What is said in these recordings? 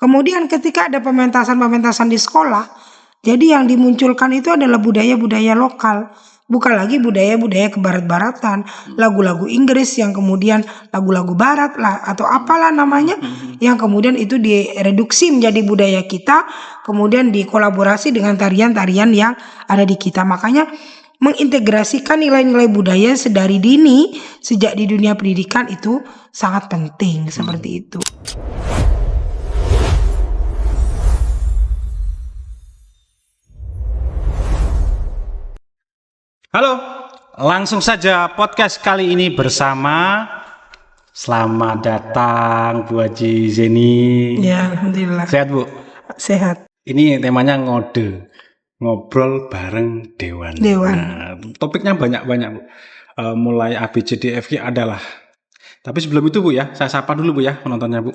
Kemudian ketika ada pementasan-pementasan di sekolah, jadi yang dimunculkan itu adalah budaya-budaya lokal, bukan lagi budaya-budaya kebarat-baratan, lagu-lagu Inggris yang kemudian lagu-lagu barat lah atau apalah namanya, yang kemudian itu direduksi menjadi budaya kita, kemudian dikolaborasi dengan tarian-tarian yang ada di kita. Makanya mengintegrasikan nilai-nilai budaya sedari dini, sejak di dunia pendidikan itu sangat penting, seperti itu. Halo, langsung saja podcast kali ini bersama selamat datang Bu Haji Zeni. Ya, alhamdulillah. Sehat Bu? Sehat. Ini temanya ngobrol bareng Dewan. Nah, topiknya banyak-banyak Bu. Mulai A, B, C, D, F, G adalah. Tapi sebelum itu Bu ya, saya sapa dulu Bu ya penontonnya Bu.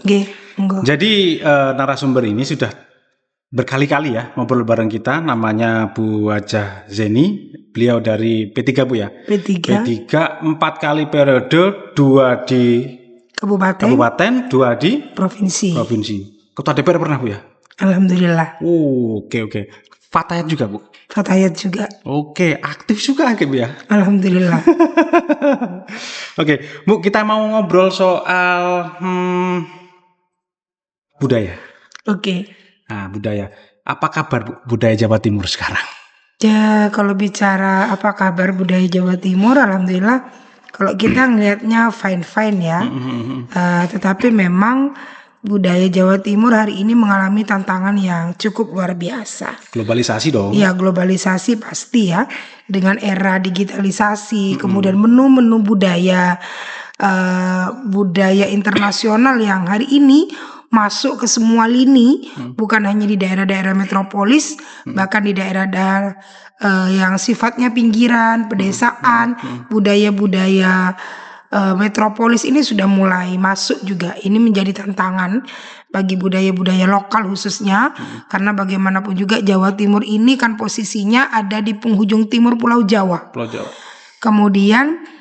Jadi narasumber ini sudah berkali-kali ya ngobrol bareng kita, namanya Bu Hajah Zeni. Beliau dari P3 Bu ya. P3 4 kali periode, 2 di kabupaten, 2 di provinsi. Ketua DPR pernah Bu ya? Alhamdulillah. Oke. Fatayat juga Bu? Fatayat juga. Oke, aktif juga Bu ya? Alhamdulillah. Oke, Bu, kita mau ngobrol soal budaya. Oke. Nah, budaya. Apa kabar Bu, budaya Jawa Timur sekarang? Ya, kalau bicara apa kabar budaya Jawa Timur, alhamdulillah. Kalau kita ngelihatnya fine ya. Tetapi memang budaya Jawa Timur hari ini mengalami tantangan yang cukup luar biasa. Globalisasi dong. Ya, globalisasi pasti ya. Dengan era digitalisasi, kemudian menu-menu budaya internasional yang hari ini masuk ke semua lini, bukan hanya di daerah-daerah metropolis, bahkan di daerah-daerah yang sifatnya pinggiran, pedesaan, budaya-budaya metropolis ini sudah mulai masuk juga. Ini menjadi tantangan bagi budaya-budaya lokal khususnya, karena bagaimanapun juga Jawa Timur ini kan posisinya ada di penghujung timur Pulau Jawa. Kemudian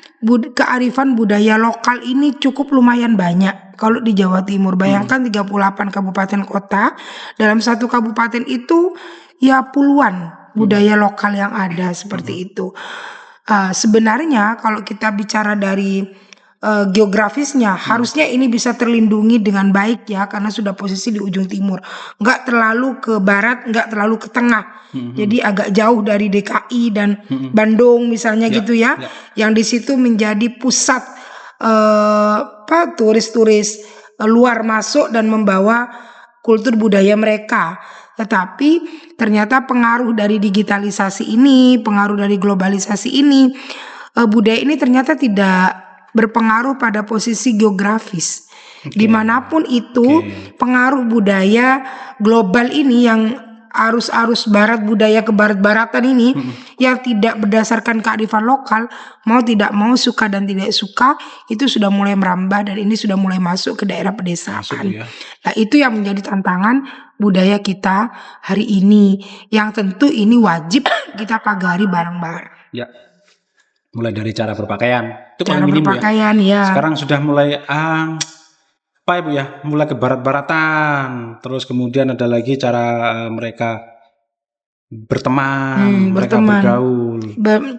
kearifan budaya lokal ini cukup lumayan banyak kalau di Jawa Timur. Bayangkan 38 kabupaten kota, dalam satu kabupaten itu ya puluhan budaya lokal yang ada seperti itu. Sebenarnya kalau kita bicara dari geografisnya, harusnya ini bisa terlindungi dengan baik ya, karena sudah posisi di ujung timur, nggak terlalu ke barat, nggak terlalu ke tengah. Jadi agak jauh dari DKI dan Bandung misalnya gitu ya, yang di situ menjadi pusat turis-turis luar masuk dan membawa kultur budaya mereka. Tetapi ternyata pengaruh dari digitalisasi ini, pengaruh dari globalisasi ini, budaya ini ternyata tidak berpengaruh pada posisi geografis. Dimanapun itu, pengaruh budaya global ini yang arus-arus barat, budaya kebarat-baratan ini yang tidak berdasarkan kearifan lokal, mau tidak mau, suka dan tidak suka, itu sudah mulai merambah dan ini sudah mulai masuk ke daerah pedesaan. Nah, itu yang menjadi tantangan budaya kita hari ini, yang tentu ini wajib kita pagari bareng-bareng. Ya. Mulai dari cara berpakaian. Itu cara berpakaian ya. Sekarang sudah mulai apa Bu ya, mulai ke barat-baratan. Terus kemudian ada lagi cara mereka berteman, mereka bergaul,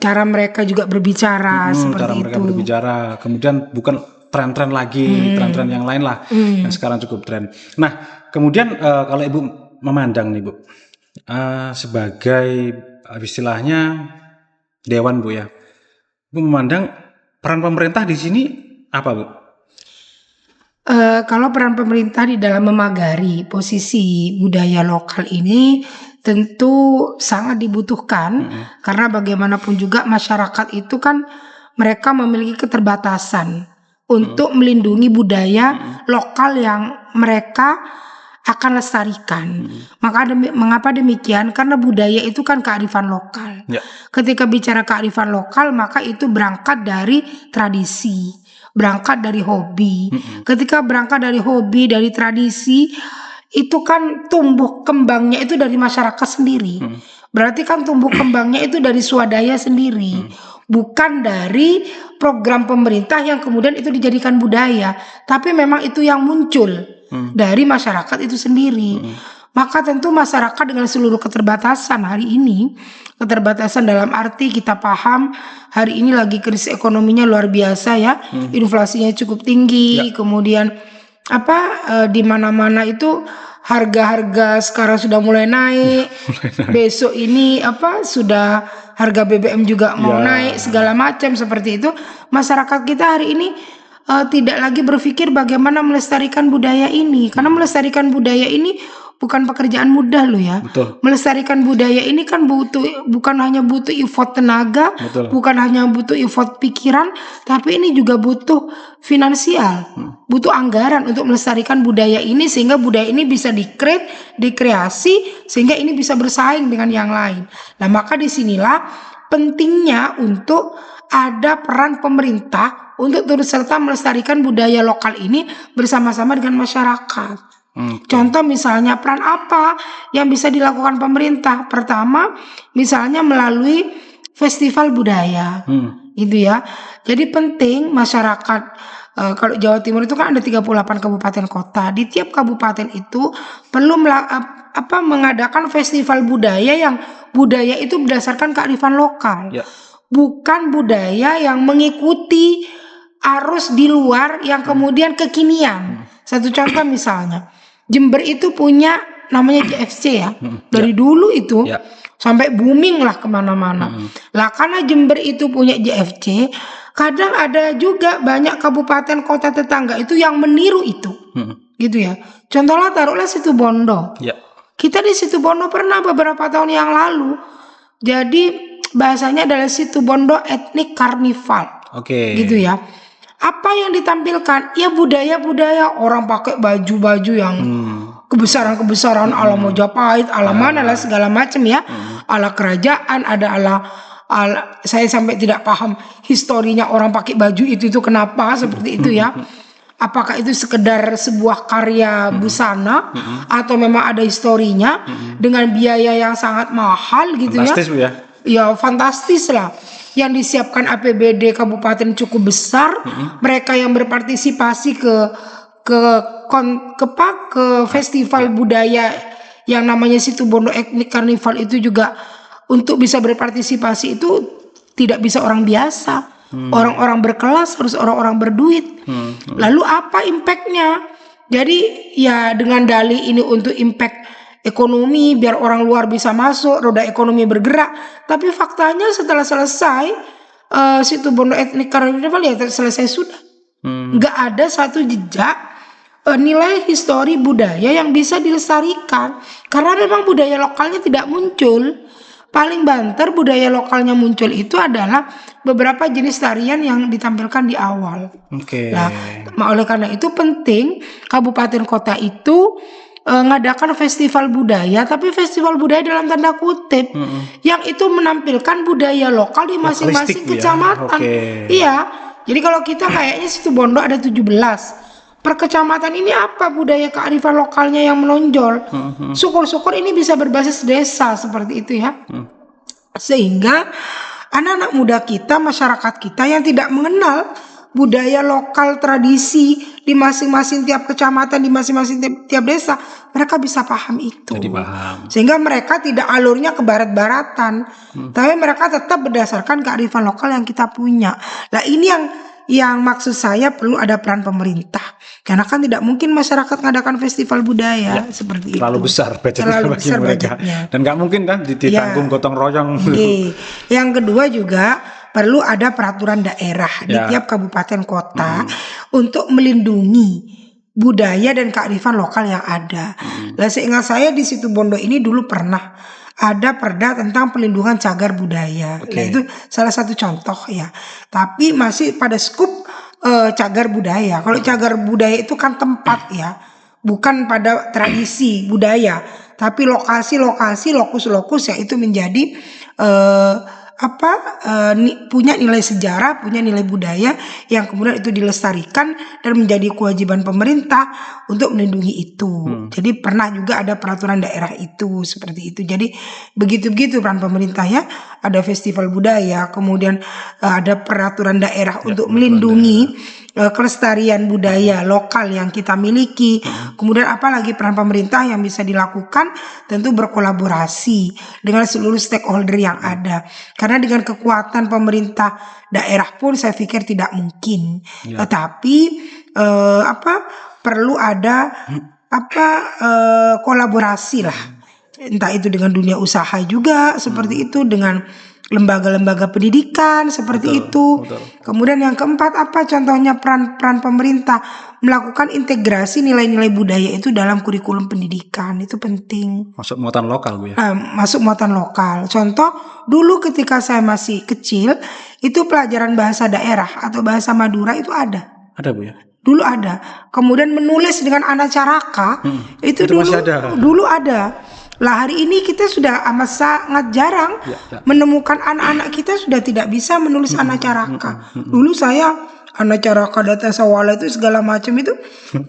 cara mereka juga berbicara seperti cara mereka itu. berbicara. Kemudian bukan tren-tren lagi, tren-tren yang lain lah, yang sekarang cukup tren. Nah, kemudian kalau Ibu memandang nih Bu, sebagai istilahnya dewan Bu ya, Ibu memandang peran pemerintah di sini apa Bu? Kalau peran pemerintah di dalam memagari posisi budaya lokal ini tentu sangat dibutuhkan, karena bagaimanapun juga masyarakat itu kan mereka memiliki keterbatasan untuk melindungi budaya lokal yang mereka akan lestarikan. Mengapa demikian? Karena budaya itu kan kearifan lokal. Ketika bicara kearifan lokal, maka itu berangkat dari tradisi, berangkat dari hobi. Ketika berangkat dari hobi, dari tradisi, itu kan tumbuh kembangnya itu dari masyarakat sendiri. Berarti kan tumbuh kembangnya itu dari swadaya sendiri, bukan dari program pemerintah yang kemudian itu dijadikan budaya, tapi memang itu yang muncul dari masyarakat itu sendiri. Maka tentu masyarakat dengan seluruh keterbatasan hari ini, keterbatasan dalam arti kita paham hari ini lagi krisis ekonominya luar biasa ya, inflasinya cukup tinggi, kemudian di mana-mana itu harga-harga sekarang sudah mulai naik. Besok ini sudah harga BBM juga mau naik segala macam seperti itu. Masyarakat kita hari ini tidak lagi berpikir bagaimana melestarikan budaya ini, karena melestarikan budaya ini bukan pekerjaan mudah loh ya. Betul. Melestarikan budaya ini kan bukan hanya butuh effort tenaga, bukan hanya butuh effort pikiran, tapi ini juga butuh finansial, butuh anggaran untuk melestarikan budaya ini sehingga budaya ini bisa dikreasi sehingga ini bisa bersaing dengan yang lain. Nah, maka disinilah pentingnya untuk ada peran pemerintah untuk turut serta melestarikan budaya lokal ini bersama-sama dengan masyarakat. Contoh misalnya peran apa yang bisa dilakukan pemerintah? Pertama, misalnya melalui festival budaya, itu ya. Jadi penting masyarakat, kalau Jawa Timur itu kan ada 38 kabupaten kota. Di tiap kabupaten itu perlu mengadakan festival budaya yang budaya itu berdasarkan kearifan lokal, bukan budaya yang mengikuti arus di luar yang kemudian kekinian. Satu contoh misalnya, Jember itu punya namanya JFC ya, dari dulu itu sampai booming lah kemana-mana. Lah karena Jember itu punya JFC, kadang ada juga banyak kabupaten kota tetangga itu yang meniru itu, gitu ya. Contohnya taruhlah Situbondo. Kita di Situbondo pernah beberapa tahun yang lalu, jadi bahasanya adalah Situbondo Ethnic Carnival, gitu ya. Apa yang ditampilkan? Ya budaya-budaya, orang pakai baju-baju yang kebesaran-kebesaran ala Mojapahit, ala mana lah segala macam ya, ala kerajaan, ada ala saya sampai tidak paham historinya orang pakai baju itu kenapa seperti itu ya. Apakah itu sekedar sebuah karya busana atau memang ada historinya dengan biaya yang sangat mahal gitu. Fantastis ya. Ya fantastis lah. Yang disiapkan APBD kabupaten cukup besar, mereka yang berpartisipasi ke festival budaya yang namanya Situbondo Ethnic Carnival itu juga untuk bisa berpartisipasi itu tidak bisa orang biasa, orang-orang berkelas, harus orang-orang berduit. Lalu apa impactnya? Jadi ya dengan dalih ini untuk impact ekonomi biar orang luar bisa masuk, roda ekonomi bergerak. Tapi faktanya setelah selesai Situbondo Ethnic Carnival ya selesai sudah. Nggak ada satu jejak nilai histori budaya yang bisa dilestarikan karena memang budaya lokalnya tidak muncul. Paling banter budaya lokalnya muncul itu adalah beberapa jenis tarian yang ditampilkan di awal. Nah, oleh karena itu penting kabupaten kota itu ngadakan festival budaya, tapi festival budaya dalam tanda kutip, yang itu menampilkan budaya lokal di masing-masing kecamatan. Iya, jadi kalau kita kayaknya Situbondo ada 17. Per kecamatan ini apa budaya kearifan lokalnya yang menonjol? Syukur-syukur ini bisa berbasis desa seperti itu ya. Sehingga anak-anak muda kita, masyarakat kita yang tidak mengenal budaya lokal tradisi di masing-masing tiap kecamatan, di masing-masing tiap desa, mereka bisa paham itu. Jadi paham. Sehingga mereka tidak alurnya ke barat-baratan, tapi mereka tetap berdasarkan kearifan lokal yang kita punya. Nah ini yang maksud saya perlu ada peran pemerintah, karena kan tidak mungkin masyarakat mengadakan festival budaya seperti itu. Terlalu besar budgetnya, dan nggak mungkin kan ditanggung gotong royong. Yang kedua juga perlu ada peraturan daerah di tiap kabupaten kota untuk melindungi budaya dan kearifan lokal yang ada. Lah seingat saya di Situbondo ini dulu pernah ada perda tentang pelindungan cagar budaya. Nah itu salah satu contoh ya. Tapi masih pada skup cagar budaya. Kalau cagar budaya itu kan tempat ya, bukan pada tradisi budaya, tapi lokasi-lokasi, lokus-lokus ya itu menjadi punya nilai sejarah, punya nilai budaya yang kemudian itu dilestarikan dan menjadi kewajiban pemerintah untuk melindungi itu. Jadi pernah juga ada peraturan daerah itu seperti itu. Jadi begitu-begitu peran pemerintah ya. Ada festival budaya, kemudian ada peraturan daerah untuk melindungi kelestarian budaya lokal yang kita miliki. Kemudian apalagi peran pemerintah yang bisa dilakukan, tentu berkolaborasi dengan seluruh stakeholder yang ada. Karena dengan kekuatan pemerintah daerah pun saya pikir tidak mungkin. Tetapi perlu ada kolaborasi lah. Entah itu dengan dunia usaha juga seperti itu, dengan lembaga-lembaga pendidikan seperti itu. Kemudian yang keempat, apa contohnya peran pemerintah melakukan integrasi nilai-nilai budaya itu dalam kurikulum pendidikan, itu penting. Masuk muatan lokal, Bu ya. Masuk muatan lokal. Contoh dulu ketika saya masih kecil itu pelajaran bahasa daerah atau bahasa Madura itu ada. Ada, Bu ya. Dulu ada. Kemudian menulis dengan anacaraka itu dulu masih ada. Dulu ada. Lah hari ini kita sudah amat sangat jarang menemukan anak-anak kita sudah tidak bisa menulis anacaraka. Dulu saya anacaraka data sawala itu segala macam itu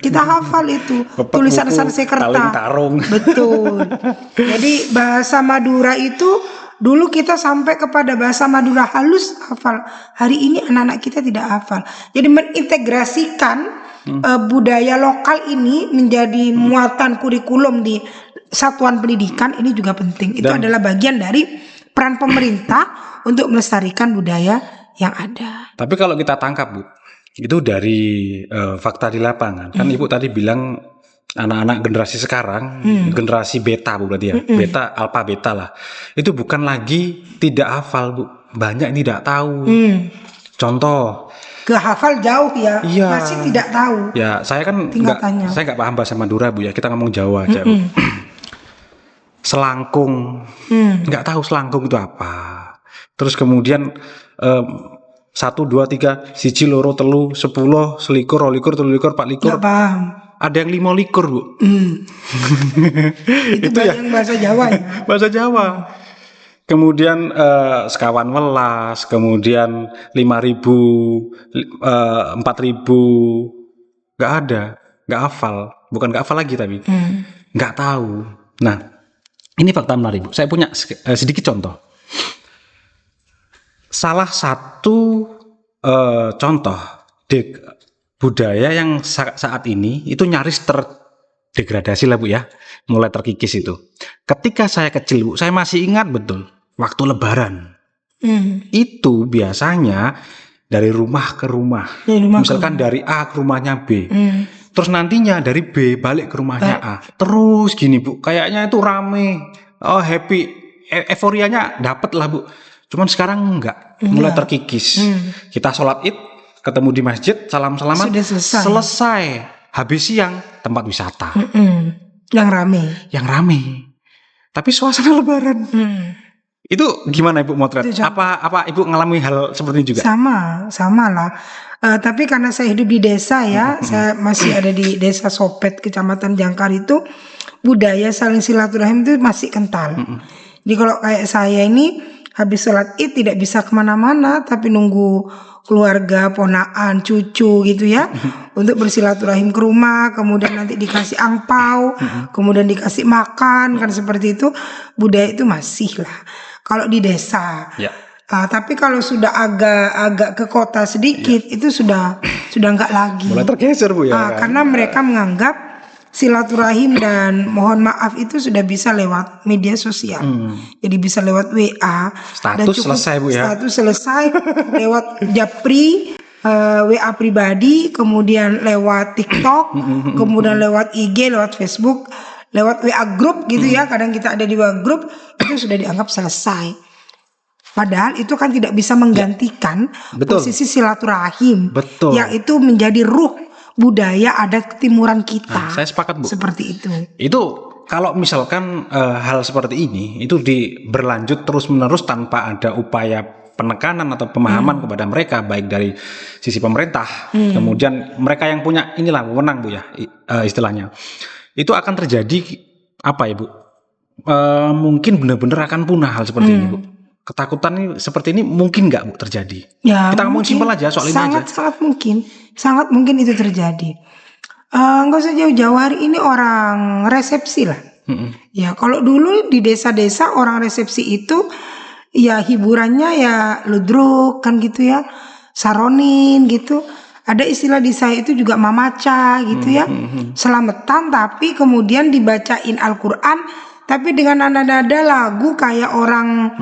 kita hafal itu. Tulisan Sanskerta. Betul. Jadi bahasa Madura itu dulu kita sampai kepada bahasa Madura halus hafal. Hari ini anak-anak kita tidak hafal. Jadi mengintegrasikan budaya lokal ini menjadi muatan kurikulum di satuan pendidikan ini juga penting. Itu adalah bagian dari peran pemerintah untuk melestarikan budaya yang ada. Tapi kalau kita tangkap, Bu, itu dari fakta di lapangan. Kan Ibu tadi bilang anak-anak generasi sekarang, generasi beta, Bu, berarti ya. Beta, alfa beta lah. Itu bukan lagi tidak hafal, Bu. Banyak yang tidak tahu. Contoh, kehafal jauh ya, iya, masih tidak tahu. Ya, saya kan nggak paham bahasa Madura, Bu ya. Kita ngomong Jawa aja, Bu. Selangkung, nggak tahu selangkung itu apa. Terus kemudian 1, 2, 3, siji, loro, telu, 10, selikur, rolikur, telulikur, 4 likur. Nggak paham. Ada yang 5 likur, Bu. Itu ya bahasa Jawa ya. Bahasa Jawa. Kemudian sekawan welas, kemudian 5.000, 4.000, nggak ada, nggak hafal, bukan nggak hafal lagi tapi nggak tahu. Nah, ini fakta menarik, Bu. Saya punya sedikit contoh. Salah satu contoh budaya yang saat ini itu nyaris terdegradasi lah, Bu ya, mulai terkikis itu. Ketika saya kecil, Bu, saya masih ingat betul. Waktu Lebaran, itu biasanya dari rumah ke rumah. Misalkan dari A ke rumahnya B. Terus nantinya dari B balik ke rumahnya A. Terus gini, Bu. Kayaknya itu rame. Oh, happy. Euforianya dapat lah, Bu. Cuman sekarang enggak. Mulai terkikis. Kita sholat Id, ketemu di masjid, salam-salaman. Sudah selesai. Habis siang, tempat wisata. Yang rame. Tapi suasana Lebaran. Itu gimana, Ibu motret? Apa Ibu ngalami hal seperti ini juga? Sama lah. Tapi karena saya hidup di desa ya, saya masih ada di desa Sopet, Kecamatan Jangkar itu, budaya saling silaturahim itu masih kental. Jadi kalau kayak saya ini habis sholat Id tidak bisa kemana-mana, tapi nunggu keluarga, ponaan, cucu gitu ya, untuk bersilaturahim ke rumah, kemudian nanti dikasih angpau, kemudian dikasih makan, kan seperti itu. Budaya itu masih lah kalau di desa. Tapi kalau sudah agak ke kota sedikit, itu sudah nggak lagi. Mulai tergeser, Bu ya. Karena mereka menganggap silaturahim dan mohon maaf itu sudah bisa lewat media sosial. Jadi bisa lewat WA. Status selesai, Bu ya. Status selesai lewat Japri, WA pribadi, kemudian lewat TikTok, kemudian lewat IG, lewat Facebook, lewat WA grup gitu ya. Kadang kita ada di WA grup, itu sudah dianggap selesai. Padahal itu kan tidak bisa menggantikan posisi silaturahim yang itu menjadi ruh budaya adat ketimuran kita. Saya sepakat, Bu. Seperti itu. Itu kalau misalkan hal seperti ini itu berlanjut terus-menerus tanpa ada upaya penekanan atau pemahaman kepada mereka, baik dari sisi pemerintah, kemudian mereka yang punya inilah wewenang, Bu ya, istilahnya. Itu akan terjadi apa ya, Bu? Mungkin benar-benar akan punah hal seperti ini, Bu. Ketakutan ini seperti ini mungkin nggak, Bu, terjadi? Ya, kita ngomong simpel aja soal ini aja. Sangat mungkin itu terjadi. Nggak usah jauh-jauh, hari ini orang resepsi lah. Ya kalau dulu di desa-desa orang resepsi itu ya hiburannya ya ludruk kan gitu ya, saronin gitu. ada istilah di saya itu juga mamaca gitu ya, selamatan tapi kemudian dibacain Al-Quran tapi dengan nada-nada lagu kayak orang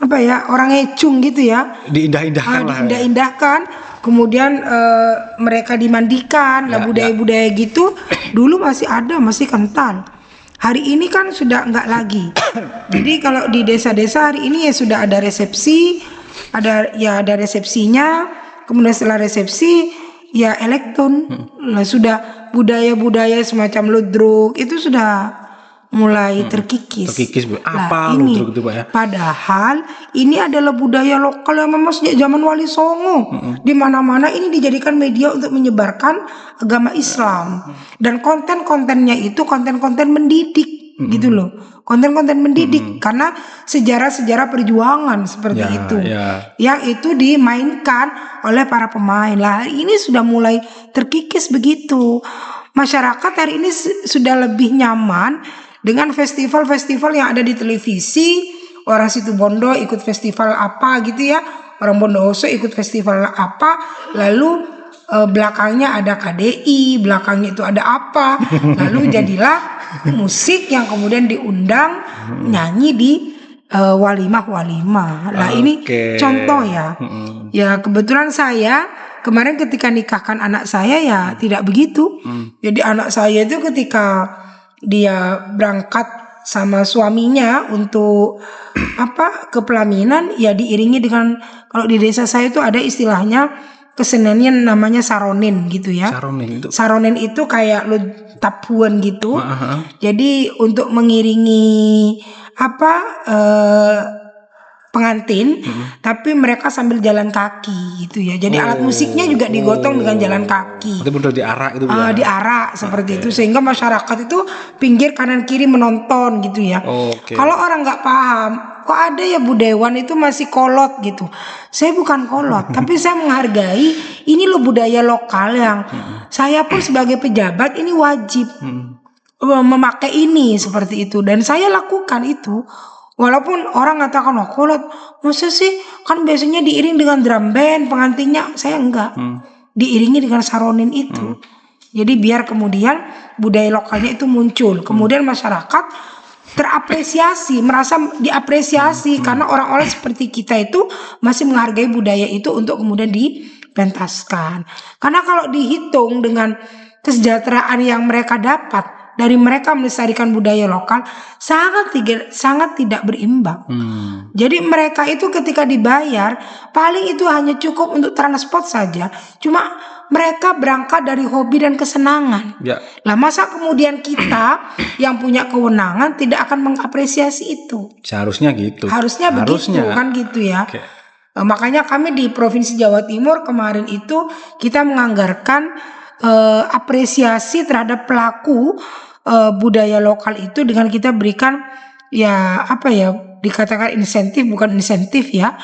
apa ya, orang ecung gitu ya, Diindah-indahkan lah. diindah-indahkan. Kemudian mereka dimandikan, lah budaya-budaya gitu dulu masih ada, masih kental. Hari ini kan sudah enggak lagi. Jadi kalau di desa-desa hari ini ya sudah ada resepsi, ada resepsinya, kemudian setelah resepsi ya elektron. Lah sudah budaya-budaya semacam ludruk itu sudah mulai terkikis. Terkikis, Bu. Lah, Apa ini ludruk itu, Pak ya? padahal ini adalah budaya lokal yang memang sejak zaman Wali Songo. Di mana-mana ini dijadikan media untuk menyebarkan agama Islam. Dan konten-kontennya itu konten-konten mendidik gitu loh. Konten-konten mendidik karena sejarah-sejarah perjuangan seperti itu. Yang itu dimainkan oleh para pemain. Lah ini sudah mulai terkikis begitu. Masyarakat hari ini sudah lebih nyaman dengan festival-festival yang ada di televisi. Orang Situbondo ikut festival apa gitu ya, orang Bondowoso ikut festival apa, lalu belakangnya ada KDI, belakangnya itu ada apa, lalu jadilah musik yang kemudian diundang nyanyi di walimah-walimah. Nah ini contoh ya. Ya kebetulan saya kemarin ketika nikahkan anak saya ya tidak begitu. Jadi anak saya itu ketika dia berangkat sama suaminya untuk ke pelaminan ya diiringi dengan, kalau di desa saya itu ada istilahnya keseniannya namanya saronin gitu ya. Saronin itu kayak tapuan gitu. Jadi untuk mengiringi pengantin, tapi mereka sambil jalan kaki gitu ya. Jadi alat musiknya juga digotong dengan jalan kaki. Itu betul diarak itu. Diarak seperti itu sehingga masyarakat itu pinggir kanan kiri menonton gitu ya. Kalau orang nggak paham, kok ada ya budayawan itu masih kolot gitu. Saya bukan kolot, tapi saya menghargai ini loh budaya lokal yang saya pun sebagai pejabat ini wajib memakai ini seperti itu, dan saya lakukan itu. Walaupun orang katakan kolot, masa sih, kan biasanya diiring dengan drum band pengantinnya, saya enggak, diiringi dengan saronin itu. Jadi biar kemudian budaya lokalnya itu muncul, kemudian masyarakat terapresiasi, merasa diapresiasi karena orang-orang seperti kita itu masih menghargai budaya itu untuk kemudian dipentaskan. Karena kalau dihitung dengan kesejahteraan yang mereka dapat dari mereka melestarikan budaya lokal sangat tidak berimbang. Jadi mereka itu ketika dibayar paling itu hanya cukup untuk transport saja. Cuma mereka berangkat dari hobi dan kesenangan. Lah masa kemudian kita yang punya kewenangan tidak akan mengapresiasi itu? Seharusnya gitu. Harusnya begitu kan gitu ya. Makanya kami di Provinsi Jawa Timur kemarin itu kita menganggarkan apresiasi terhadap pelaku budaya lokal itu dengan kita berikan dikatakan insentif, bukan insentif ya,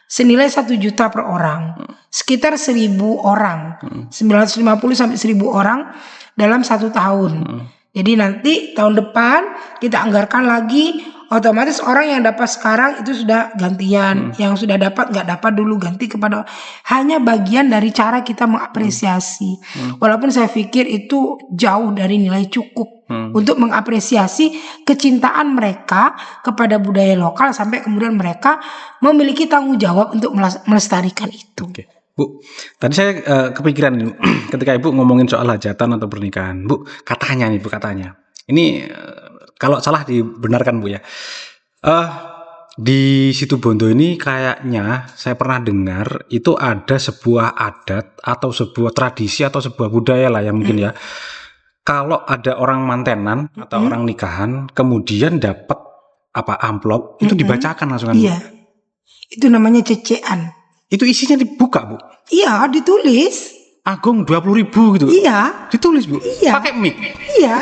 senilai 1 juta per orang, sekitar 1.000 orang, 950 sampai 1.000 orang dalam 1 tahun. Jadi nanti tahun depan kita anggarkan lagi, otomatis orang yang dapat sekarang itu sudah gantian, yang sudah dapat nggak dapat dulu ganti kepada, hanya bagian dari cara kita mengapresiasi. Walaupun saya pikir itu jauh dari nilai cukup untuk mengapresiasi kecintaan mereka kepada budaya lokal sampai kemudian mereka memiliki tanggung jawab untuk melestarikan itu. Bu, tadi saya kepikiran ketika Ibu ngomongin soal hajatan atau pernikahan. Bu, katanya ini kalau salah dibenarkan Bu ya. Di Situbondo ini kayaknya saya pernah dengar itu ada sebuah adat atau sebuah tradisi atau sebuah budaya lah ya mungkin ya. Kalau ada orang mantenan atau orang nikahan kemudian dapat amplop itu dibacakan langsung kan? Iya. Itu namanya cecean. Itu isinya dibuka Bu? Iya, ditulis. Agung 20.000 gitu. Iya. Ditulis Bu? Iya. Pakai mic? Iya.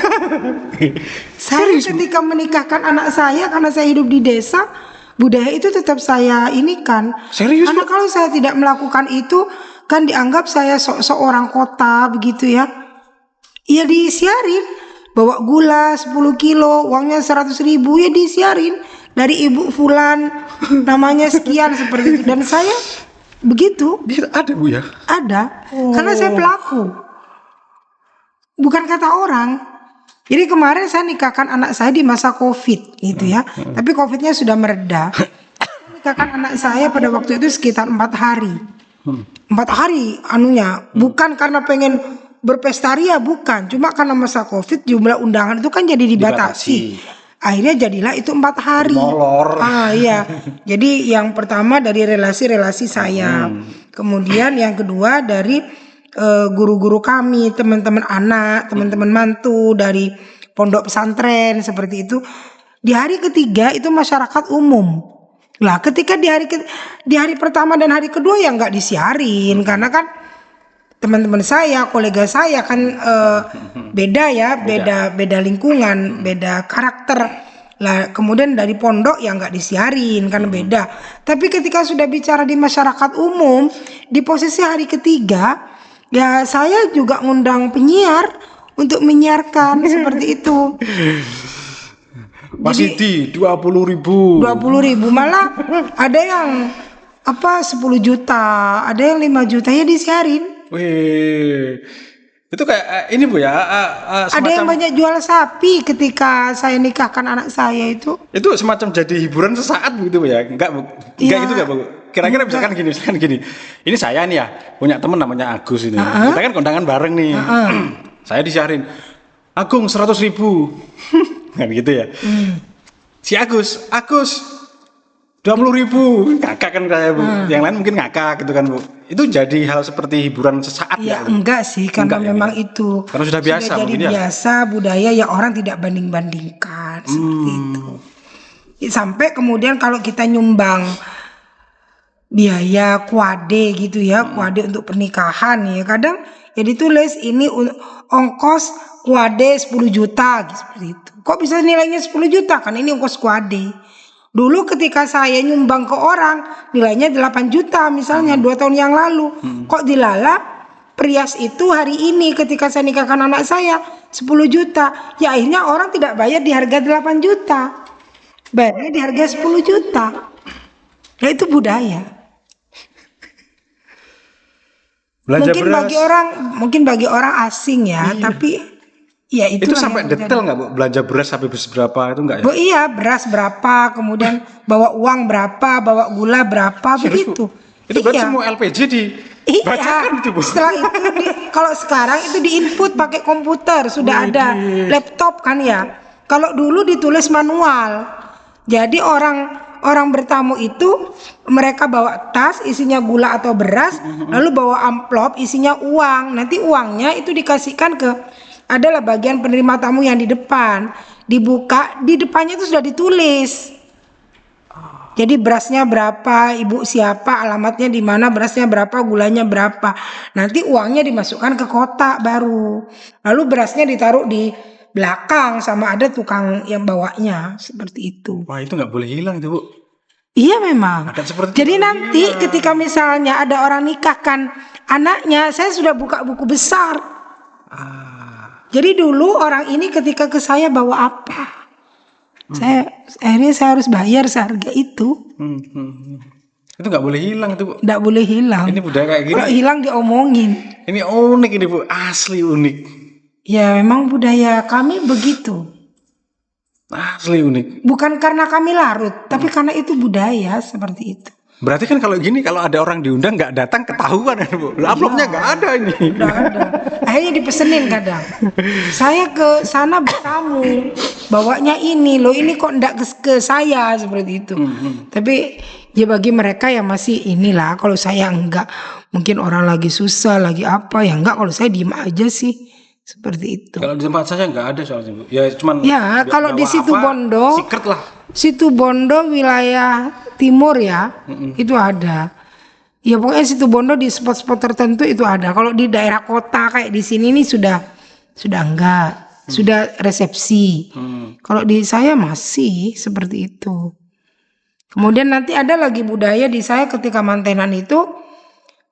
Saya ketika menikahkan anak saya, karena saya hidup di desa, budaya itu tetap saya inikan. Serius? Karena kalau saya tidak melakukan itu, kan dianggap saya seorang kota begitu ya. Iya disiarin. Bawa gula 10 kilo, uangnya 100.000 ya disiarin. Dari ibu fulan, namanya sekian seperti itu. Dan saya Begitu, Bisa ada Bu ya? ada. Karena saya pelaku. Bukan kata orang. Jadi kemarin saya nikahkan anak saya di masa COVID gitu ya. Tapi COVID-nya sudah mereda. Saya nikahkan anak saya pada waktu itu sekitar 4 hari. 4 hari anunya, bukan karena pengen berpesta ria, bukan. Cuma karena masa COVID jumlah undangan itu kan jadi dibatasi. Akhirnya jadilah itu 4 hari. Molor. Iya. Jadi yang pertama dari relasi-relasi saya. Kemudian yang kedua dari guru-guru kami, teman-teman anak, teman-teman mantu dari pondok pesantren seperti itu. Di hari ketiga itu masyarakat umum. Lah ketika di hari pertama dan hari kedua ya nggak disiarin karena kan teman-teman saya, kolega saya kan beda ya, beda lingkungan, beda karakter. Lah kemudian dari pondok ya nggak disiarin karena beda. Tapi ketika sudah bicara di masyarakat umum, di posisi hari ketiga, ya saya juga ngundang penyiar untuk menyiarkan seperti itu. Mas Idi 20.000. 20.000 malah ada yang 10 juta, ada yang 5 juta ya disiarin. Wih, itu kayak ini Bu ya, Ada yang banyak jual sapi ketika saya nikahkan anak saya itu. itu semacam jadi hiburan sesaat begitu Bu ya? Enggak Bu? Enggak Iya. gitu enggak Bu? Kira-kira misalkan gini. Ini saya nih ya, punya teman namanya Agus ini. Kita kan kondangan bareng nih. Saya disiarin. Agung 100.000. Kan gitu ya. Si Agus 20.000. Ngakak kan kayak Bu. Yang lain mungkin ngakak gitu kan Bu. Itu jadi hal seperti hiburan sesaat Ya Bu? enggak sih, karena Enggak ya, memang Bu? itu Karena sudah biasa jadi mungkin ya? biasa budaya ya, orang tidak banding-bandingkan seperti itu. Sampai kemudian kalau kita nyumbang biaya kuade gitu ya, kuade untuk pernikahan ya, kadang ya ditulis ini ongkos kuade 10 juta gitu, seperti itu. Kok bisa nilainya 10 juta? Kan ini ongkos kuade. Dulu ketika saya nyumbang ke orang nilainya 8 juta misalnya 2 tahun yang lalu. Kok dilalap Prias itu hari ini ketika saya nikahkan anak saya 10 juta. Ya akhirnya orang tidak bayar di harga 8 juta. Bayarnya di harga 10 juta. Ya itu budaya. Belanja Mungkin bagi orang asing ya, tapi ya itu sampai detail nggak Bu? Belanja beras sampai berapa itu enggak ya? Bu, iya, beras berapa, kemudian bawa uang berapa, bawa gula berapa, begitu. Itu berarti Iya. semua LPG dibacakan itu Bu? Setelah itu kalau sekarang itu diinput pakai komputer, sudah ada laptop kan ya. Kalau dulu ditulis manual. Jadi orang bertamu itu mereka bawa tas isinya gula atau beras, lalu bawa amplop isinya uang. Nanti uangnya itu dikasihkan ke adalah bagian penerima tamu yang di depan. Dibuka, di depannya itu sudah ditulis. Jadi berasnya berapa, ibu siapa, alamatnya di mana, berasnya berapa, gulanya berapa. Nanti uangnya dimasukkan ke kotak baru. Lalu berasnya ditaruh di belakang sama ada tukang yang bawanya, seperti itu. Wah itu nggak boleh hilang itu Bu. Iya memang. Adat seperti Jadi itu. nanti ketika misalnya ada orang nikahkan anaknya, saya sudah buka buku besar. Jadi dulu orang ini ketika ke saya bawa apa? Akhirnya saya harus bayar seharga itu. Itu nggak boleh hilang itu Bu. Nggak boleh hilang. Ini budaya kayak gini. Kalau hilang diomongin. Ini unik ini Bu, asli unik. Ya memang budaya kami begitu. Asli unik. Bukan karena kami larut, tapi karena itu budaya seperti itu. Berarti kan kalau gini kalau ada orang diundang nggak datang ketahuan ya Bu. Amplopnya nggak ada ini. Nggak ada. Akhirnya dipesenin kadang. Saya ke sana bertamu, bawanya ini loh, ini kok ndak ke saya seperti itu. Tapi ya bagi mereka yang masih inilah, kalau saya enggak, mungkin orang lagi susah, lagi apa ya enggak, kalau saya diem aja sih. Seperti itu. Kalau di tempat saya nggak ada soalnya Bu. Ya cuman. Ya kalau di bawa situ apa, Bondo, secret lah. situ Bondo wilayah timur ya, itu ada. Ya pokoknya situ Bondo di spot-spot tertentu itu ada. Kalau di daerah kota kayak di sini nih sudah enggak, sudah resepsi. Kalau di saya masih seperti itu. Kemudian nanti ada lagi budaya di saya ketika mantenan itu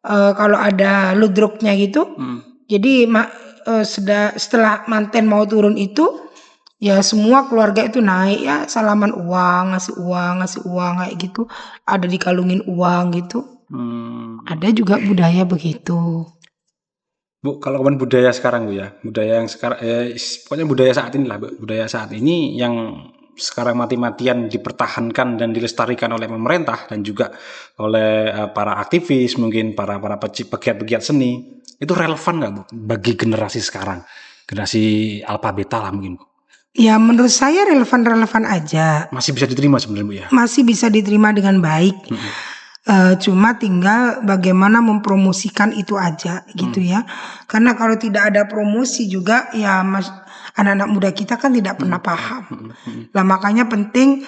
kalau ada ludruknya gitu. Jadi setelah manten mau turun itu ya semua keluarga itu naik ya, salaman uang, ngasih uang kayak gitu, ada dikalungin uang gitu. Ada juga budaya begitu. Bu, kalau ngomongin budaya sekarang Bu ya, budaya yang sekarang, pokoknya budaya saat ini lah Bu, budaya saat ini yang sekarang mati-matian dipertahankan dan dilestarikan oleh pemerintah dan juga oleh para aktivis, mungkin para pegiat-pegiat seni, itu relevan nggak Bu bagi generasi sekarang, generasi alpha beta lah mungkin Bu? Ya menurut saya relevan-relevan aja, Masih bisa diterima sebenarnya Bu ya? masih bisa diterima dengan baik. Cuma tinggal bagaimana mempromosikan itu aja gitu ya. Karena kalau tidak ada promosi juga ya anak-anak muda kita kan tidak pernah paham. Lah makanya penting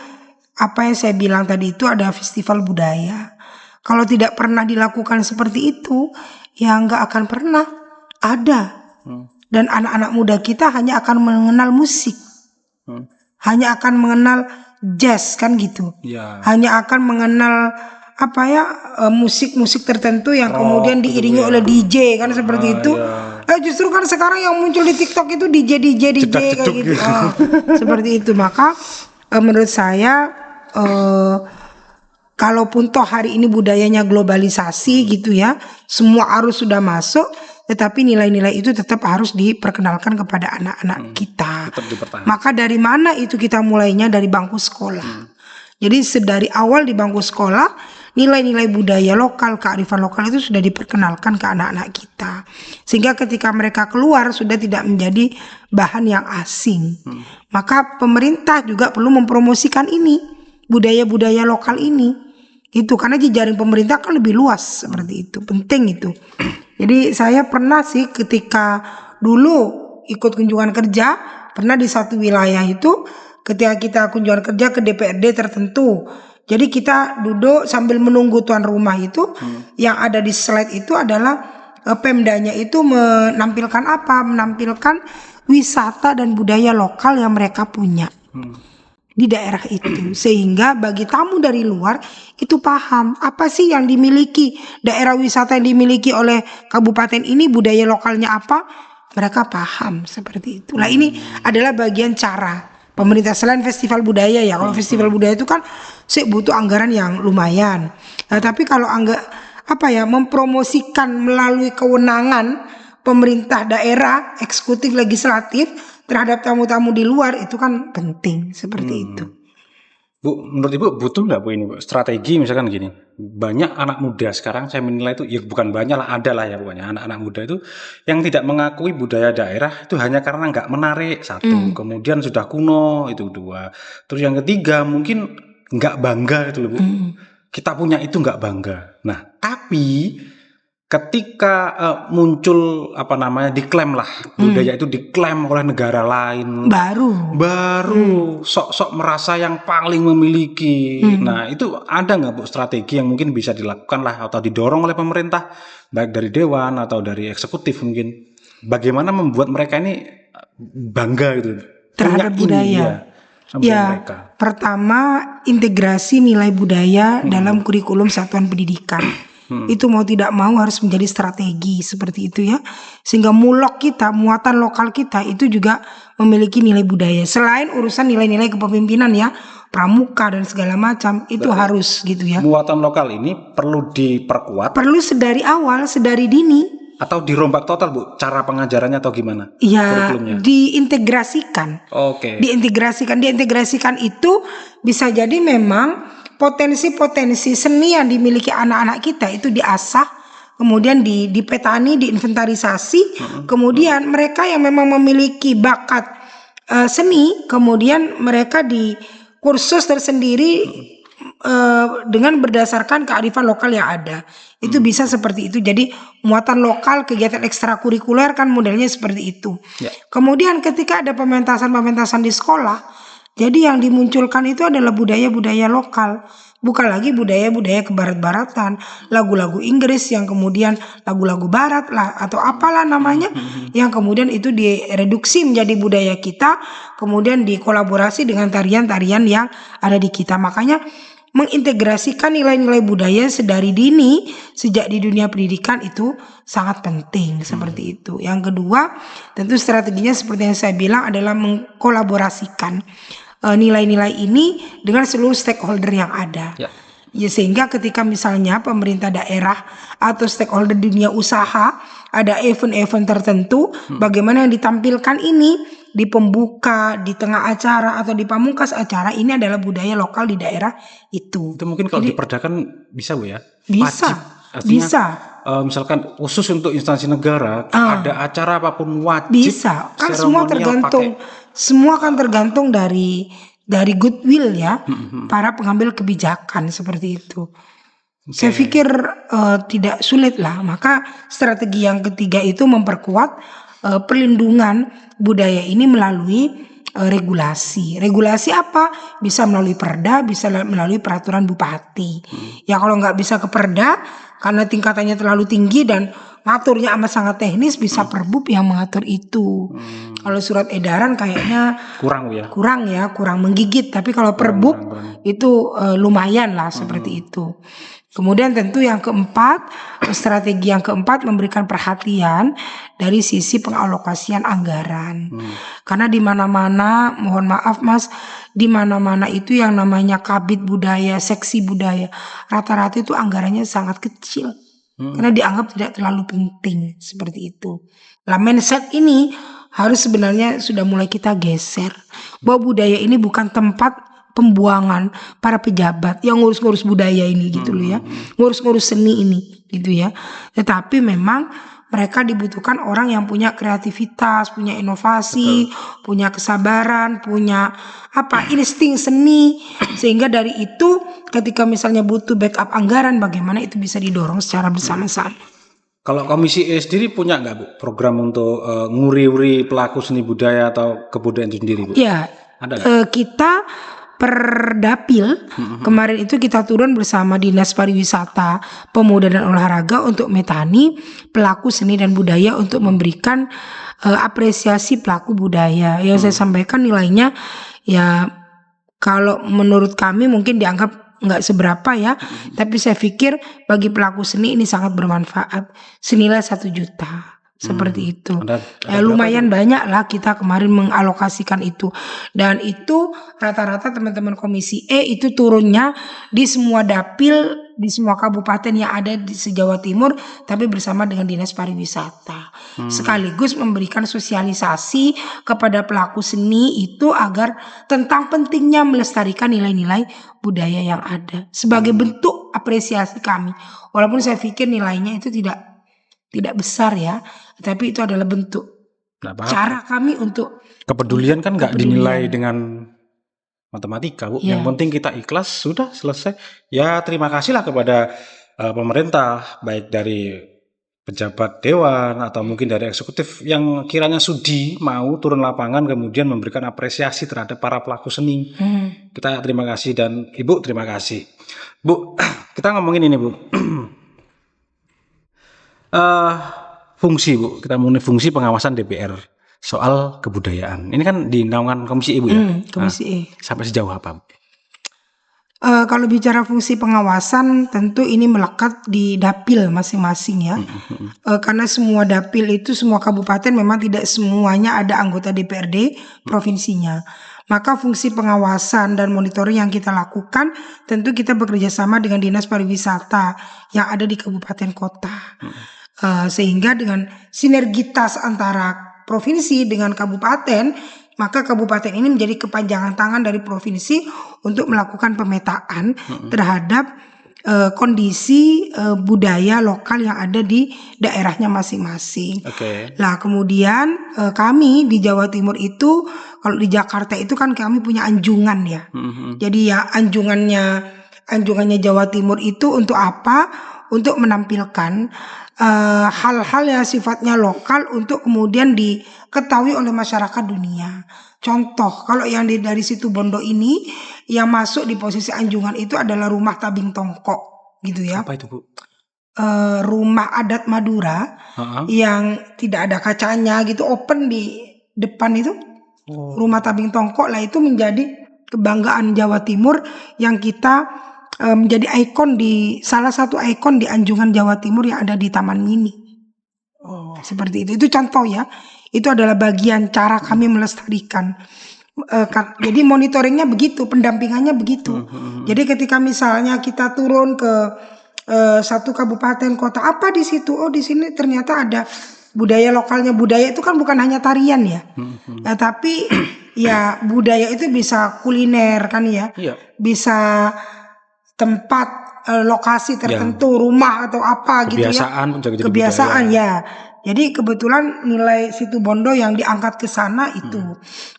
apa yang saya bilang tadi itu ada festival budaya. Kalau tidak pernah dilakukan seperti itu ya nggak akan pernah ada. Dan anak-anak muda kita hanya akan mengenal musik. Hanya akan mengenal jazz kan gitu. Ya. Hanya akan mengenal apa ya musik-musik tertentu yang kemudian diiringi oleh DJ kan seperti itu. Justru kan sekarang yang muncul di TikTok itu DJ kayak gitu. Seperti itu. Maka menurut saya kalaupun toh hari ini budayanya globalisasi gitu ya, semua arus sudah masuk, tetapi nilai-nilai itu tetap harus diperkenalkan kepada anak-anak kita. Maka dari mana itu kita mulainya dari bangku sekolah. Jadi sedari awal di bangku sekolah nilai-nilai budaya lokal, kearifan lokal itu sudah diperkenalkan ke anak-anak kita. Sehingga ketika mereka keluar sudah tidak menjadi bahan yang asing. Maka pemerintah juga perlu mempromosikan ini, budaya-budaya lokal ini. Itu karena jejaring pemerintah kan lebih luas seperti itu, penting itu. Jadi saya pernah sih ketika dulu ikut kunjungan kerja, pernah di satu wilayah itu ketika kita kunjungan kerja ke DPRD tertentu. Jadi kita duduk sambil menunggu tuan rumah itu, yang ada di slide itu adalah Pemdanya itu menampilkan apa? Menampilkan wisata dan budaya lokal yang mereka punya di daerah itu. Sehingga bagi tamu dari luar itu paham apa sih yang dimiliki daerah wisata yang dimiliki oleh kabupaten ini, budaya lokalnya apa? Mereka paham seperti itu. Nah ini adalah bagian cara pemerintah selain festival budaya ya. Kalau festival budaya itu kan butuh anggaran yang lumayan. Nah, tapi kalau mempromosikan melalui kewenangan pemerintah daerah, eksekutif, legislatif terhadap tamu-tamu di luar itu kan penting seperti itu. Bu, menurut Ibu butuh nggak Bu ini Bu strategi misalkan gini, banyak anak muda sekarang saya menilai itu ya bukan banyak lah, ada lah ya pokoknya anak-anak muda itu yang tidak mengakui budaya daerah itu hanya karena nggak menarik satu, kemudian sudah kuno itu dua, terus yang ketiga mungkin nggak bangga itu loh Bu, kita punya itu nggak bangga. Nah tapi ketika muncul diklaim lah budaya itu diklaim oleh negara lain, baru sok-sok merasa yang paling memiliki. Nah itu ada nggak Bu strategi yang mungkin bisa dilakukan lah atau didorong oleh pemerintah baik dari dewan atau dari eksekutif mungkin, bagaimana membuat mereka ini bangga gitu terhadap budaya? Mereka. Pertama integrasi nilai budaya dalam kurikulum satuan pendidikan. Itu mau tidak mau harus menjadi strategi seperti itu ya, sehingga mulok kita, muatan lokal kita itu juga memiliki nilai budaya selain urusan nilai-nilai kepemimpinan ya, pramuka dan segala macam itu harus gitu ya. Muatan lokal ini perlu diperkuat, perlu sedari awal, sedari dini, atau dirombak total Bu cara pengajarannya atau gimana? Ya diintegrasikan. Diintegrasikan itu bisa jadi memang potensi-potensi seni yang dimiliki anak-anak kita itu diasah, kemudian dipetani, diinventarisasi, kemudian mereka yang memang memiliki bakat seni, kemudian mereka di kursus tersendiri dengan berdasarkan kearifan lokal yang ada. Itu bisa seperti itu. Jadi muatan lokal, kegiatan ekstrakurikuler kan modelnya seperti itu. Kemudian ketika ada pementasan di sekolah, jadi yang dimunculkan itu adalah budaya-budaya lokal, bukan lagi budaya-budaya kebarat-baratan, lagu-lagu Inggris yang kemudian lagu-lagu barat lah atau apalah namanya, yang kemudian itu direduksi menjadi budaya kita, kemudian dikolaborasi dengan tarian-tarian yang ada di kita. Makanya mengintegrasikan nilai-nilai budaya sedari dini, sejak di dunia pendidikan itu sangat penting seperti itu. Yang kedua, tentu strateginya seperti yang saya bilang adalah mengkolaborasikan nilai-nilai ini dengan seluruh stakeholder yang ada. Ya, sehingga ketika misalnya pemerintah daerah atau stakeholder dunia usaha ada event-event tertentu, bagaimana yang ditampilkan ini di pembuka, di tengah acara atau di pamungkas acara, ini adalah budaya lokal di daerah itu. Itu mungkin kalau Jadi diperdakan bisa Bu ya? bisa, Wajib. Artinya bisa, misalkan khusus untuk instansi negara ada acara apapun wajib bisa. Kan semua seremonial tergantung, pakai. semua kan tergantung dari goodwill ya, para pengambil kebijakan seperti itu. Saya pikir tidak sulit lah. Maka strategi yang ketiga itu memperkuat perlindungan budaya ini melalui regulasi. Regulasi apa? Bisa melalui perda, bisa melalui peraturan bupati. Ya kalau nggak bisa ke perda karena tingkatannya terlalu tinggi dan ngaturnya amat sangat teknis, bisa perbub yang mengatur itu. Kalau surat edaran kayaknya Kurang Bu ya? kurang menggigit. Tapi kalau perbub itu lumayan lah seperti itu. Kemudian tentu yang keempat, strategi yang keempat memberikan perhatian dari sisi pengalokasian anggaran. Karena di mana-mana, mohon maaf Mas, di mana-mana itu yang namanya kabit budaya, seksi budaya, rata-rata itu anggarannya sangat kecil. Karena dianggap tidak terlalu penting seperti itu. Lah mindset ini harus sebenarnya sudah mulai kita geser. Bahwa budaya ini bukan tempat pembuangan para pejabat yang ngurus-ngurus budaya ini gitu loh ya, ngurus-ngurus seni ini gitu ya. Tetapi memang mereka dibutuhkan orang yang punya kreativitas, punya inovasi, punya kesabaran, punya insting seni, sehingga dari itu ketika misalnya butuh backup anggaran, bagaimana itu bisa didorong secara bersama-sama. Kalau Komisi E sendiri punya nggak Bu program untuk nguri-uri pelaku seni budaya atau kebudayaan itu sendiri Bu? Ya, Ada nggak? kita per dapil kemarin itu kita turun bersama Dinas Pariwisata, Pemuda dan Olahraga untuk metani pelaku seni dan budaya untuk memberikan apresiasi pelaku budaya. Yang saya sampaikan nilainya ya kalau menurut kami mungkin dianggap nggak seberapa ya, tapi saya pikir bagi pelaku seni ini sangat bermanfaat, senilai 1 juta. Seperti itu. Ada Lumayan banyak lah kita kemarin mengalokasikan itu. Dan itu rata-rata teman-teman Komisi E itu turunnya di semua dapil, di semua kabupaten yang ada di se-Jawa Timur, tapi bersama dengan Dinas Pariwisata. Sekaligus memberikan sosialisasi kepada pelaku seni itu agar tentang pentingnya melestarikan nilai-nilai budaya yang ada. Sebagai bentuk apresiasi kami. Walaupun saya pikir nilainya itu tidak besar ya, tapi itu adalah bentuk cara kami untuk kepedulian kan nggak dinilai dengan matematika Bu. Iya. Yang penting kita ikhlas, sudah selesai. Ya terima kasihlah kepada pemerintah, baik dari pejabat dewan atau mungkin dari eksekutif yang kiranya sudi mau turun lapangan kemudian memberikan apresiasi terhadap para pelaku seni. Kita terima kasih dan Ibu terima kasih. Bu, kita ngomongin ini Bu. Fungsi Bu, kita mengenai fungsi pengawasan DPR soal kebudayaan. Ini kan di naungan Komisi Ibu ya? Komisi E. Sampai sejauh apa? Kalau bicara fungsi pengawasan tentu ini melekat di dapil masing-masing ya. Karena semua dapil itu, semua kabupaten memang tidak semuanya ada anggota DPRD provinsinya. Maka fungsi pengawasan dan monitoring yang kita lakukan tentu kita bekerja sama dengan Dinas Pariwisata yang ada di kabupaten kota. Sehingga dengan sinergitas antara provinsi dengan kabupaten, maka kabupaten ini menjadi kepanjangan tangan dari provinsi untuk melakukan pemetaan terhadap kondisi budaya lokal yang ada di daerahnya masing-masing. Lah kemudian kami di Jawa Timur itu, kalau di Jakarta itu kan kami punya anjungan ya. Jadi ya anjungannya Jawa Timur itu untuk apa? Untuk menampilkan hal-hal yang sifatnya lokal untuk kemudian diketahui oleh masyarakat dunia. Contoh, kalau yang dari situ Bondo ini yang masuk di posisi anjungan itu adalah rumah tabing tongkok, gitu ya. Apa itu Bu? Rumah adat Madura yang tidak ada kacanya gitu, open di depan itu. Rumah tabing tongkok lah itu menjadi kebanggaan Jawa Timur yang kita menjadi salah satu ikon di anjungan Jawa Timur yang ada di Taman Mini. Seperti itu. Itu contoh ya. Itu adalah bagian cara kami melestarikan. Jadi monitoringnya begitu, pendampingannya begitu. Jadi ketika misalnya kita turun ke satu kabupaten kota, apa di situ? Oh, di sini ternyata ada budaya lokalnya. Budaya itu kan bukan hanya tarian ya, tapi ya budaya itu bisa kuliner kan ya, Iya. bisa tempat lokasi tertentu, rumah atau apa gitu ya. Kebiasaan pun jadi Kebiasaan budaya. ya. Jadi kebetulan nilai Situbondo yang diangkat ke sana itu.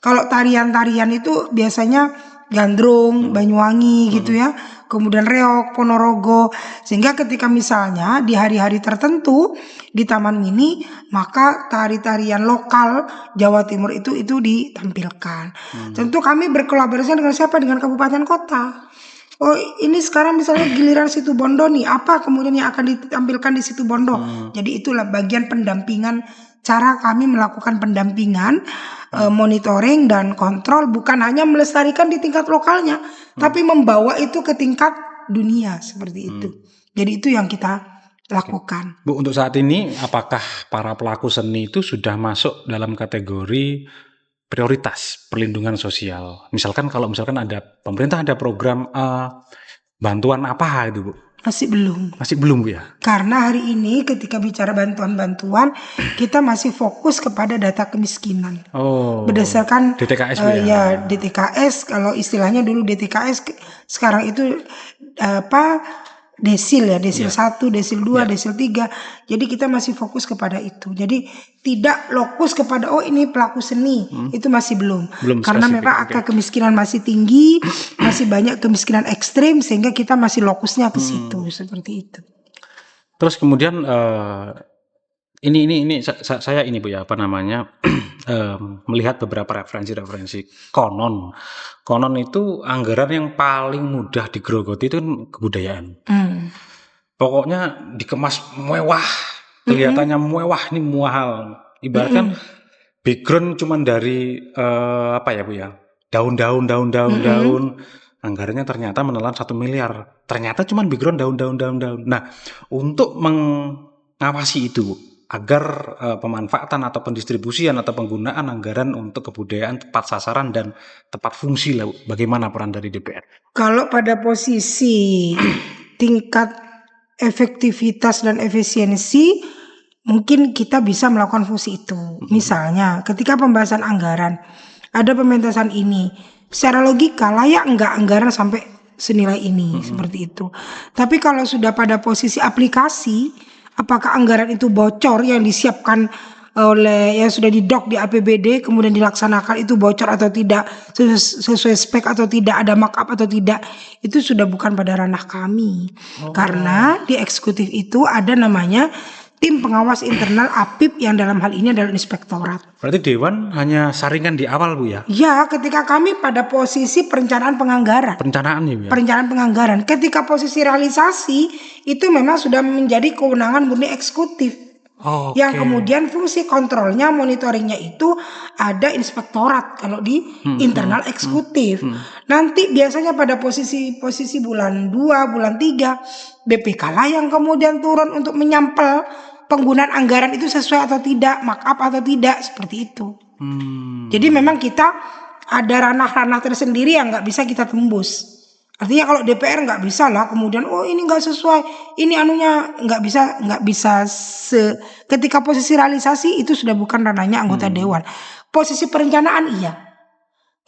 Kalau tarian-tarian itu biasanya Gandrung, Banyuwangi gitu ya. Kemudian Reog, Ponorogo. Sehingga ketika misalnya di hari-hari tertentu di Taman Mini, maka tari-tarian lokal Jawa Timur itu ditampilkan. Tentu kami berkolaborasi dengan siapa? Dengan kabupaten kota. Oh, ini sekarang misalnya giliran Situbondo nih, apa kemudian yang akan ditampilkan di Situbondo? Jadi itulah bagian pendampingan, cara kami melakukan pendampingan, monitoring dan kontrol, bukan hanya melestarikan di tingkat lokalnya, tapi membawa itu ke tingkat dunia seperti itu. Jadi itu yang kita lakukan. Bu, untuk saat ini apakah para pelaku seni itu sudah masuk dalam kategori prioritas perlindungan sosial? Misalkan kalau ada pemerintah ada program bantuan apa itu, Bu? Masih belum. Masih belum, Bu ya? Karena hari ini ketika bicara bantuan-bantuan, kita masih fokus kepada data kemiskinan. Oh. Berdasarkan DTKS, Bu ya? ya DTKS, kalau istilahnya dulu DTKS, sekarang itu desil ya, desil 1, desil 2, desil 3. Jadi kita masih fokus kepada itu. Jadi tidak lokus kepada ini pelaku seni. Itu masih belum. Karena spesifik, memang angka kemiskinan masih tinggi, masih banyak kemiskinan ekstrim, sehingga kita masih lokusnya ke situ seperti itu. Terus kemudian ini saya ini, Bu ya, melihat beberapa referensi konon itu anggaran yang paling mudah digerogoti itu kebudayaan. Pokoknya dikemas mewah, kelihatannya mewah, ini mahal. Ibaratkan background cuman dari Bu ya, daun, anggarannya ternyata menelan 1 miliar. Ternyata cuman background daun. Nah, untuk mengawasi itu, agar pemanfaatan atau pendistribusian atau penggunaan anggaran untuk kebudayaan tepat sasaran dan tepat fungsi lah, bagaimana peran dari DPR? Kalau pada posisi tingkat efektivitas dan efisiensi, mungkin kita bisa melakukan fungsi itu. Misalnya ketika pembahasan anggaran, ada pementasan ini, secara logika layak enggak anggaran sampai senilai ini, seperti itu. Tapi kalau sudah pada posisi aplikasi, apakah anggaran itu bocor yang disiapkan oleh yang sudah didok di APBD kemudian dilaksanakan itu bocor atau tidak, sesuai spek atau tidak, ada markup atau tidak, itu sudah bukan pada ranah kami. Karena di eksekutif itu ada namanya tim pengawas internal APIP yang dalam hal ini adalah inspektorat. Berarti Dewan hanya saringan di awal, Bu ya? Ya, ketika kami pada posisi perencanaan penganggaran. Perencanaan ya? Perencanaan penganggaran. Ketika posisi realisasi itu memang sudah menjadi kewenangan murni eksekutif. Yang kemudian fungsi kontrolnya, monitoringnya itu ada inspektorat kalau di internal eksekutif. Nanti biasanya pada posisi bulan 2, bulan 3, BPK lah yang kemudian turun untuk menyampel penggunaan anggaran itu sesuai atau tidak, markup atau tidak, seperti itu. Jadi memang kita ada ranah-ranah tersendiri yang nggak bisa kita tembus. Artinya kalau DPR nggak bisa lah kemudian ini nggak sesuai, ini anunya nggak bisa ketika posisi realisasi itu sudah bukan ranahnya anggota dewan. Posisi perencanaan iya.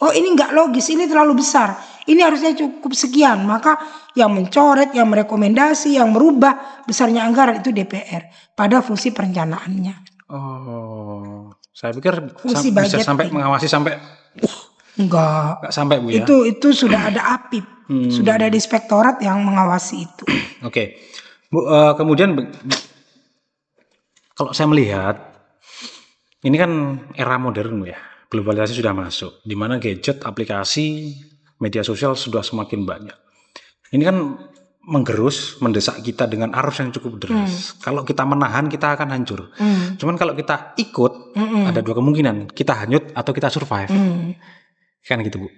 Ini nggak logis, ini terlalu besar, ini harusnya cukup sekian, maka yang mencoret, yang merekomendasi, yang merubah besarnya anggaran itu DPR pada fungsi perencanaannya. Saya pikir fungsi bisa sampai mengawasi sampai enggak sampai, Bu ya. Itu sudah ada APIP. Sudah ada inspektorat yang mengawasi itu. Oke. Bu, kemudian kalau saya melihat ini kan era modern, Bu ya. Globalisasi sudah masuk, di mana gadget, aplikasi, media sosial sudah semakin banyak. Ini kan menggerus, mendesak kita dengan arus yang cukup deras. Kalau kita menahan, kita akan hancur. Cuman kalau kita ikut, ada 2 kemungkinan, kita hanyut atau kita survive. Kan gitu, Bu.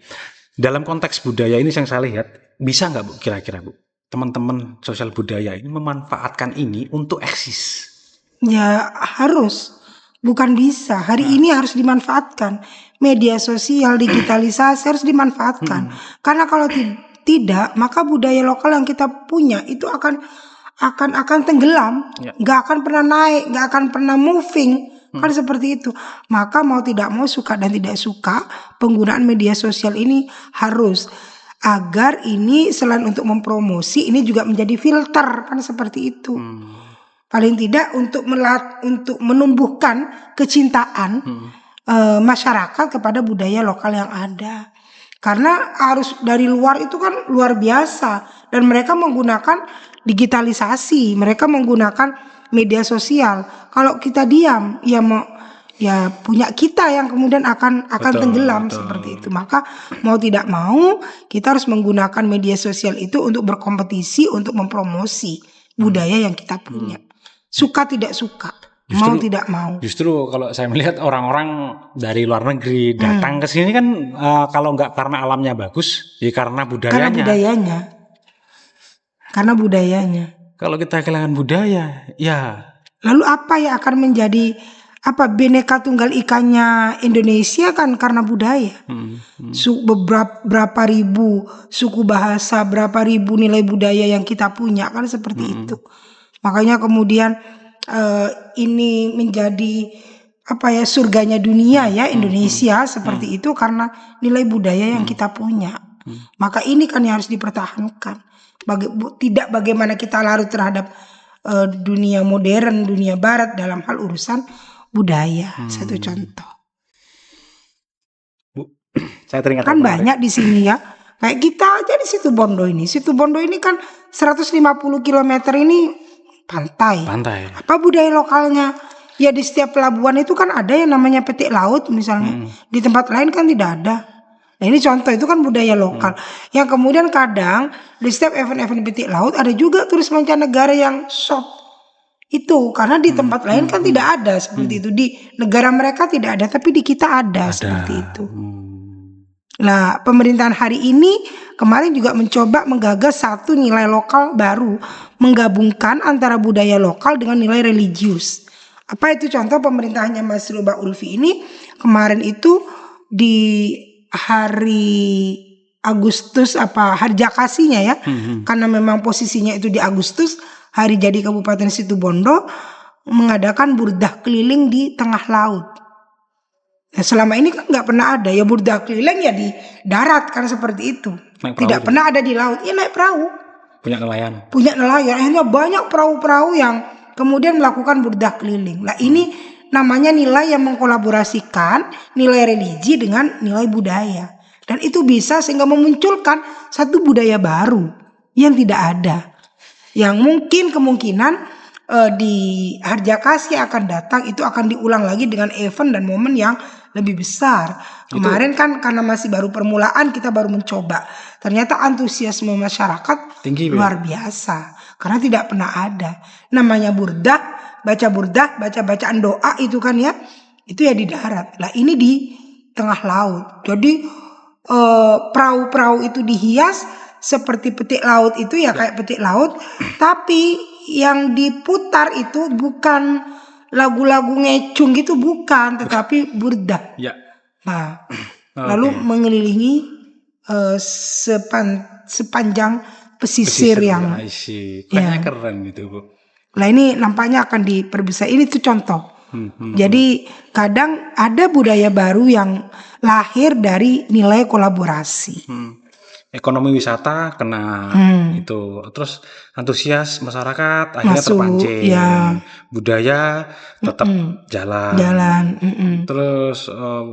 Dalam konteks budaya ini yang saya lihat, bisa nggak, Bu, kira-kira, Bu, teman-teman sosial budaya ini memanfaatkan ini untuk eksis? Ya harus, bukan bisa. Hari ini harus dimanfaatkan. media sosial, digitalisasi harus dimanfaatkan. Karena kalau tidak, maka budaya lokal yang kita punya itu akan tenggelam, nggak akan pernah naik, nggak akan pernah moving. Kan seperti itu. Maka mau tidak mau, suka dan tidak suka, penggunaan media sosial ini harus, agar ini selain untuk mempromosi, ini juga menjadi filter, kan seperti itu. Paling tidak untuk menumbuhkan kecintaan masyarakat kepada budaya lokal yang ada. Karena arus dari luar itu kan luar biasa, dan mereka menggunakan digitalisasi, mereka menggunakan media sosial. Kalau kita diam, ya punya kita yang kemudian akan tenggelam seperti itu. Maka mau tidak mau kita harus menggunakan media sosial itu untuk berkompetisi, untuk mempromosi budaya yang kita punya. Suka tidak suka, mau tidak mau. Justru kalau saya melihat orang-orang dari luar negeri datang ke sini kan kalau nggak karena alamnya bagus, ya karena budayanya. Karena budayanya. Kalau kita kehilangan budaya, ya. Lalu apa yang akan menjadi Bhinneka Tunggal Ikanya Indonesia kan karena budaya. Berapa ribu suku bahasa, berapa ribu nilai budaya yang kita punya kan seperti itu. Makanya kemudian ini menjadi surganya dunia ya Indonesia seperti itu karena nilai budaya yang kita punya. Maka ini kan yang harus dipertahankan. Tidak bagaimana kita larut terhadap dunia modern, dunia barat dalam hal urusan budaya. Satu contoh. Bu, saya teringat kan banyak di sini ya. Kayak kita aja di Situbondo ini. Situbondo ini kan 150 km ini pantai. Apa budaya lokalnya? Ya di setiap pelabuhan itu kan ada yang namanya petik laut misalnya. Di tempat lain kan tidak ada. Nah ini contoh, itu kan budaya lokal. Yang kemudian kadang di setiap event-event petik laut ada juga turis mancanegara yang shop itu, karena di tempat lain kan tidak ada seperti itu. Di negara mereka tidak ada, tapi di kita ada. Seperti itu. Nah pemerintahan hari ini kemarin juga mencoba menggagas satu nilai lokal baru, menggabungkan antara budaya lokal dengan nilai religius. Apa itu contoh pemerintahannya Mas Rubah Ulfi ini kemarin itu di hari Agustus Harjakasinya ya, karena memang posisinya itu di Agustus, hari jadi Kabupaten Situbondo, mengadakan burdah keliling di tengah laut. Nah, selama ini kan nggak pernah ada ya burdah keliling ya di darat kan seperti itu, tidak pernah ada di laut. Ya naik perahu. Punya nelayan. Akhirnya banyak perahu-perahu yang kemudian melakukan burdah keliling. Nah ini namanya nilai yang mengkolaborasikan nilai religi dengan nilai budaya. Dan itu bisa sehingga memunculkan satu budaya baru yang tidak ada. Yang mungkin kemungkinan di Harjakasi akan datang itu akan diulang lagi dengan event dan momen yang lebih besar. Kemarin kan karena masih baru permulaan kita baru mencoba. Ternyata antusiasme masyarakat tinggi, luar biasa. Karena tidak pernah ada. Namanya burdah, baca bacaan doa itu kan ya, itu ya di darat. Lah ini di tengah laut. Jadi perahu-perahu itu dihias seperti petik laut itu ya kayak petik laut, tapi yang diputar itu bukan lagu-lagu ngecung gitu, bukan, tetapi burdah. Nah, lalu mengelilingi sepanjang pesisir yang kayaknya keren gitu Bu. Nah ini nampaknya akan diperbesar. Ini tuh contoh. Jadi kadang ada budaya baru yang lahir dari nilai kolaborasi. Ekonomi wisata kena itu, terus antusias masyarakat akhirnya terpancing. Ya. Budaya tetap jalan. Terus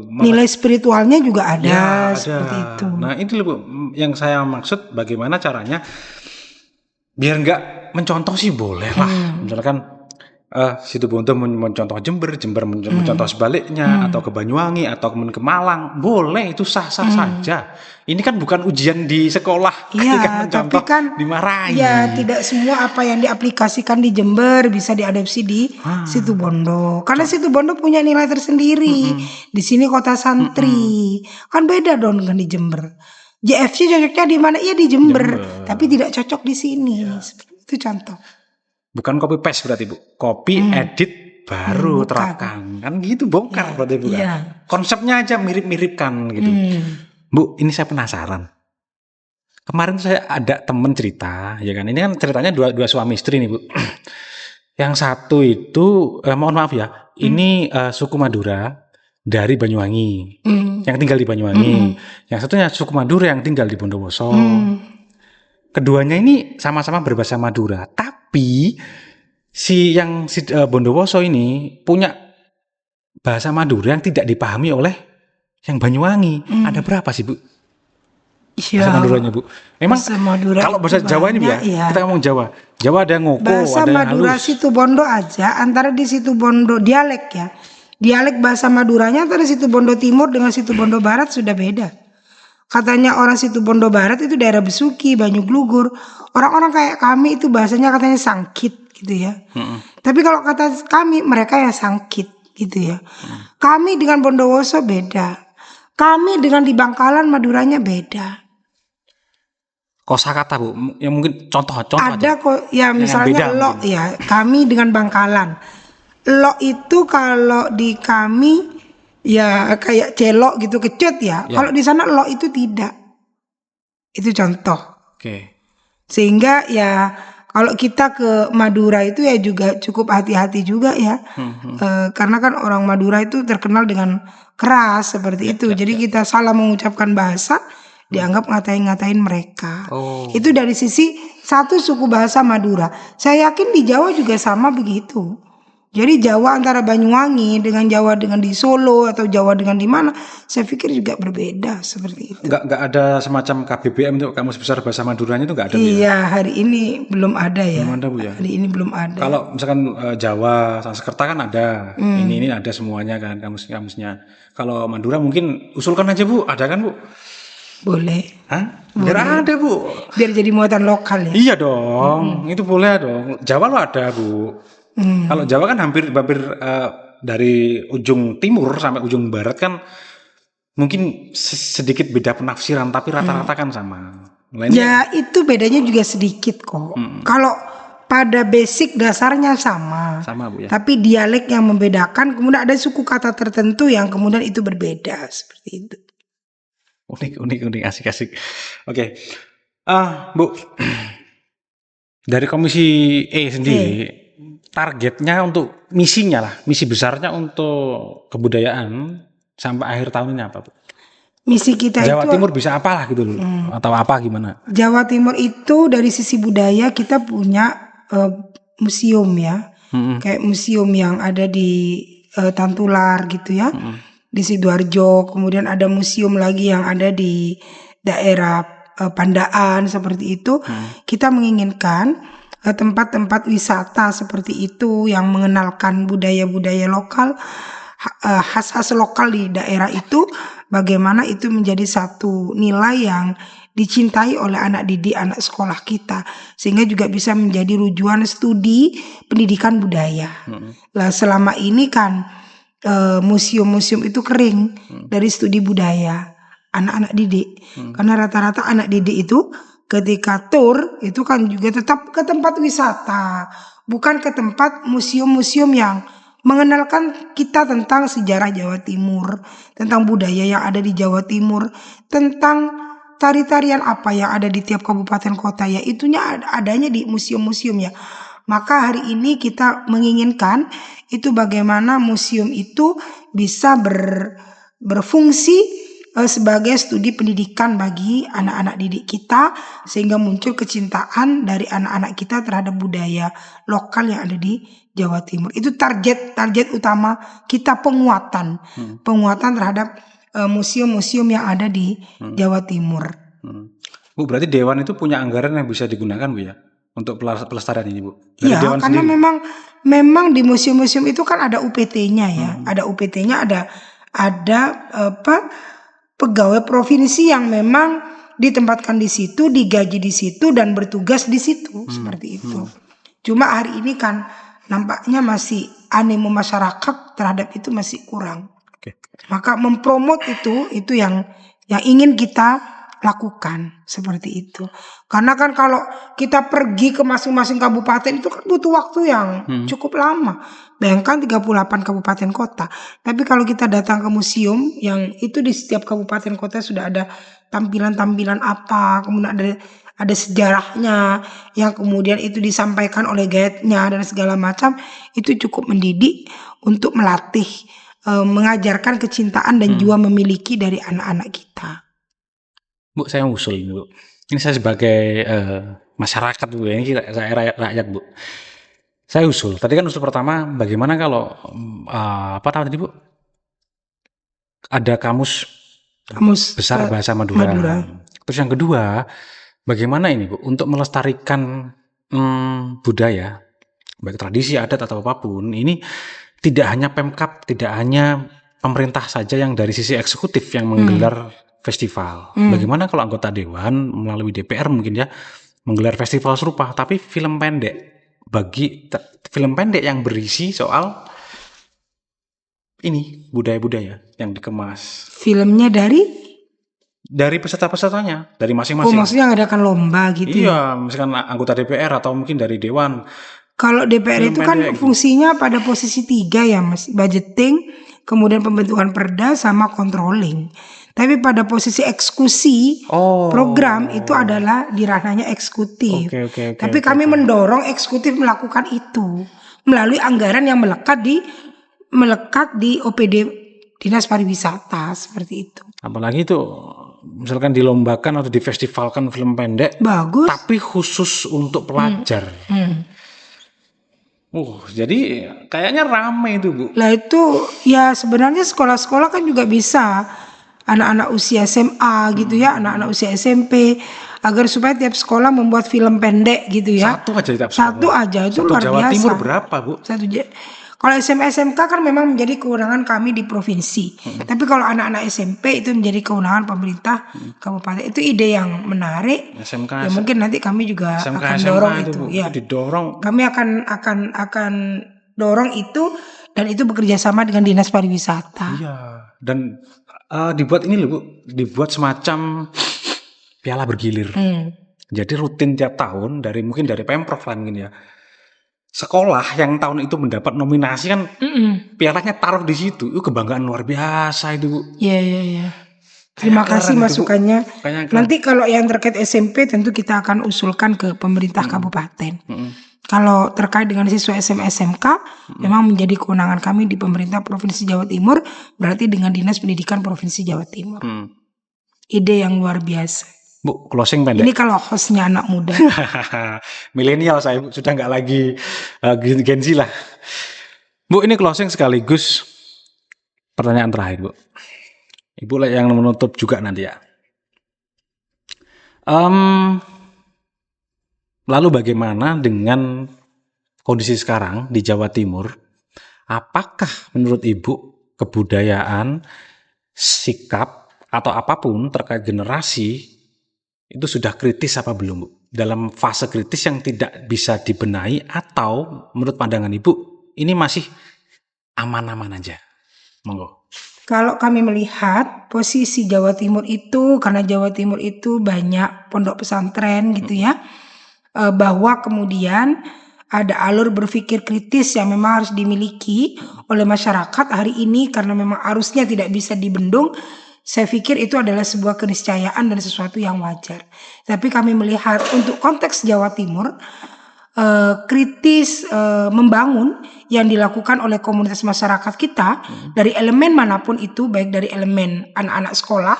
nilai spiritualnya juga ada, seperti itu. Nah ini loh Bu, yang saya maksud bagaimana caranya biar nggak mencontoh sih boleh lah. Misalkan Situbondo mencontoh Jember mencontoh sebaliknya, atau ke Banyuwangi atau ke Malang, boleh, itu sah-sah saja. Ini kan bukan ujian di sekolah ketika mencontoh kan, dimarahi. Ya tidak semua apa yang diaplikasikan di Jember bisa diadopsi di Situbondo. Karena Situbondo punya nilai tersendiri. Di sini kota santri. Kan beda dong dengan di Jember. JFC cocoknya di mana? Iya di Jember. Tapi tidak cocok di sini. Itu contoh. Bukan copy paste berarti Bu. Copy, edit, baru Bukan. terapkan. Kan gitu bongkar berarti bukan. Iya. Konsepnya aja mirip-mirip kan gitu. Bu, ini saya penasaran. Kemarin saya ada temen cerita, ya kan. Ini kan ceritanya dua suami istri nih, Bu. Yang satu itu, mohon maaf ya, ini suku Madura dari Banyuwangi, yang tinggal di Banyuwangi. Yang satunya suku Madura yang tinggal di Bondowoso. Keduanya ini sama-sama berbahasa Madura, tapi si Bondowoso ini punya bahasa Madura yang tidak dipahami oleh yang Banyuwangi. Ada berapa sih, Bu? Iya. Bahasa Maduranya, Bu. Memang Bahasa Madura kalau bahasa itu Jawa ini ya, banyak, kita ngomong Jawa. Jawa ada yang ngoko, bahasa ada yang Madura halus. Situbondo aja, antara di Situbondo dialek ya. Dialek bahasa Maduranya antara Situbondo Timur dengan Situbondo Barat sudah beda. Katanya orang Situbondo Barat itu daerah Besuki, Banyuglugur. Orang-orang kayak kami itu bahasanya katanya sangkit gitu ya. Tapi kalau kata kami, mereka yang sangkit gitu ya. Kami dengan Bondowoso beda. Kami dengan di Bangkalan Maduranya beda. Kosakata, Bu. Yang mungkin contoh Ada aja. kok ya, misalnya beda lo mungkin. ya, kami dengan Bangkalan. Lo itu kalau di kami ya kayak celok gitu, kecut ya. Ya. Kalau di sana lo itu tidak. Itu contoh. Oke. Sehingga ya kalau kita ke Madura itu ya juga cukup hati-hati juga ya. Karena kan orang Madura itu terkenal dengan keras seperti itu. Jadi kita salah mengucapkan bahasa dianggap ngatain-ngatain mereka. Itu dari sisi satu suku bahasa Madura. Saya yakin di Jawa juga sama begitu. Jadi Jawa antara Banyuwangi dengan Jawa dengan di Solo atau Jawa dengan di mana, saya pikir juga berbeda seperti itu. Nggak ada semacam KBBM untuk Kamus Besar Bahasa Maduranya itu nggak ada, Bu, ya? Iya, hari ini belum ada ya. Belum ada, Bu, ya? Hari ini belum ada. Kalau misalkan Jawa, Sanskerta kan ada. Ini ada semuanya kan kamusnya. Kalau Madura mungkin usulkan aja, Bu. Ada kan, Bu? Boleh. Hah? Biar ada, Bu. Biar jadi muatan lokal ya. Iya dong. Itu boleh dong. Jawa lo ada, Bu. Kalau Jawa kan hampir dari ujung timur sampai ujung barat kan mungkin sedikit beda penafsiran, tapi rata-rata kan sama. Ya itu bedanya juga sedikit kok. Kalau pada basic dasarnya sama, Bu, ya. tapi dialek yang membedakan, kemudian ada suku kata tertentu yang kemudian itu berbeda seperti itu. Unik, asik. Oke. Bu, dari Komisi E sendiri, targetnya untuk misinya lah, misi besarnya untuk kebudayaan sampai akhir tahun ini apa, Bu? Misi kita Jawa itu Timur bisa apalah gitu loh, atau apa gimana? Jawa Timur itu dari sisi budaya kita punya museum ya, kayak museum yang ada di Tantular gitu ya, di Sidoarjo. Kemudian ada museum lagi yang ada di daerah Pandaan seperti itu. Kita menginginkan tempat-tempat wisata seperti itu yang mengenalkan budaya-budaya lokal, khas-khas lokal di daerah itu, bagaimana itu menjadi satu nilai yang dicintai oleh anak didik, anak sekolah kita, sehingga juga bisa menjadi rujukan studi pendidikan budaya. Lah selama ini kan museum-museum itu kering dari studi budaya anak-anak didik, karena rata-rata anak didik itu ketika tur itu kan juga tetap ke tempat wisata, bukan ke tempat museum-museum yang mengenalkan kita tentang sejarah Jawa Timur, tentang budaya yang ada di Jawa Timur, tentang tari-tarian apa yang ada di tiap kabupaten kota ya, itunya adanya di museum-museum ya. Maka hari ini kita menginginkan itu bagaimana museum itu bisa berfungsi sebagai studi pendidikan bagi anak-anak didik kita, sehingga muncul kecintaan dari anak-anak kita terhadap budaya lokal yang ada di Jawa Timur. Itu target utama kita, penguatan terhadap museum-museum yang ada di Jawa Timur. Bu, berarti Dewan itu punya anggaran yang bisa digunakan, Bu, ya, untuk pelestarian ini, Bu? Iya, karena memang di museum-museum itu kan ada UPT-nya ya, ada UPT-nya, ada pegawai provinsi yang memang ditempatkan di situ, digaji di situ, dan bertugas di situ, seperti itu. Cuma hari ini kan nampaknya masih animo masyarakat terhadap itu masih kurang. Maka mempromot itu yang ingin kita lakukan seperti itu. Karena kan kalau kita pergi ke masing-masing kabupaten itu kan butuh waktu yang cukup lama. Bayangkan 38 kabupaten kota. Tapi kalau kita datang ke museum yang itu di setiap kabupaten kota sudah ada tampilan-tampilan apa, kemudian ada sejarahnya yang kemudian itu disampaikan oleh guide-nya dan segala macam, itu cukup mendidik untuk melatih, mengajarkan kecintaan dan jiwa memiliki dari anak-anak kita. Bu, saya usul ini, Bu. Ini saya sebagai masyarakat, Bu. Ini saya rakyat, Bu. Saya usul. Tadi kan usul pertama, bagaimana kalau apa namanya tadi, Bu? Ada kamus besar bahasa Madura. Terus yang kedua, bagaimana ini, Bu, untuk melestarikan budaya, baik tradisi, adat atau apapun, ini tidak hanya Pemkab, tidak hanya pemerintah saja yang dari sisi eksekutif yang menggelar festival. Bagaimana kalau anggota dewan melalui DPR mungkin ya menggelar festival serupa, tapi film pendek, film pendek yang berisi soal ini budaya-budaya yang dikemas. Filmnya dari peserta-pesertanya, dari masing-masing. maksudnya ngadakan lomba gitu. Iya, misalkan anggota DPR atau mungkin dari dewan. Kalau DPR itu kan fungsinya pada posisi 3 ya Mas, budgeting, kemudian pembentukan perda sama controlling. Tapi pada posisi eksekusi program itu adalah di ranahnya eksekutif. Tapi kami mendorong eksekutif melakukan itu melalui anggaran yang melekat di OPD Dinas Pariwisata seperti itu. Apalagi itu misalkan dilombakan atau difestivalkan film pendek, bagus. Tapi khusus untuk pelajar. Jadi kayaknya rame itu, Bu. Lah itu ya sebenarnya sekolah-sekolah kan juga bisa anak-anak usia SMA gitu ya, anak-anak usia SMP, agar supaya tiap sekolah membuat film pendek gitu ya. Satu aja tiap sekolah. Satu aja itu luar Jawa biasa. Timur berapa, Bu? Kalau SMA SMK kan memang menjadi kewenangan kami di provinsi. Tapi kalau anak-anak SMP itu menjadi kewenangan pemerintah kabupaten. Itu ide yang menarik. SMK. Ya mungkin nanti kami juga SMK, akan dorong itu. Ya. Didorong. Kami akan dorong itu dan itu bekerja sama dengan Dinas Pariwisata. Iya. Dan dibuat ini loh, Bu. Dibuat semacam piala bergilir. Jadi rutin tiap tahun mungkin dari Pemprov lah mungkin ya. Sekolah yang tahun itu mendapat nominasi kan pialanya taruh di situ. Itu kebanggaan luar biasa itu, Bu. Iya. Terima kasih masukannya. Nanti kalau yang terkait SMP tentu kita akan usulkan ke pemerintah kabupaten. Kalau terkait dengan siswa SMA SMK memang menjadi kewenangan kami di pemerintah Provinsi Jawa Timur, berarti dengan Dinas Pendidikan Provinsi Jawa Timur. Ide yang luar biasa. Bu, closing pendek. Ini kalau hostnya anak muda. Milenial saya, Bu. Sudah nggak lagi Gen Z lah. Bu, ini closing sekaligus pertanyaan terakhir, Bu. Ibu lah yang menutup juga nanti ya. Lalu bagaimana dengan kondisi sekarang di Jawa Timur? Apakah menurut Ibu kebudayaan, sikap, atau apapun terkait generasi itu sudah kritis apa belum, Bu? Dalam fase kritis yang tidak bisa dibenahi atau menurut pandangan Ibu ini masih aman-aman aja? Monggo. Kalau kami melihat posisi Jawa Timur itu, karena Jawa Timur itu banyak pondok pesantren gitu ya, bahwa kemudian ada alur berpikir kritis yang memang harus dimiliki oleh masyarakat hari ini karena memang arusnya tidak bisa dibendung. Saya pikir itu adalah sebuah keniscayaan dan sesuatu yang wajar. Tapi kami melihat untuk konteks Jawa Timur, kritis membangun yang dilakukan oleh komunitas masyarakat kita dari elemen manapun itu, baik dari elemen anak-anak sekolah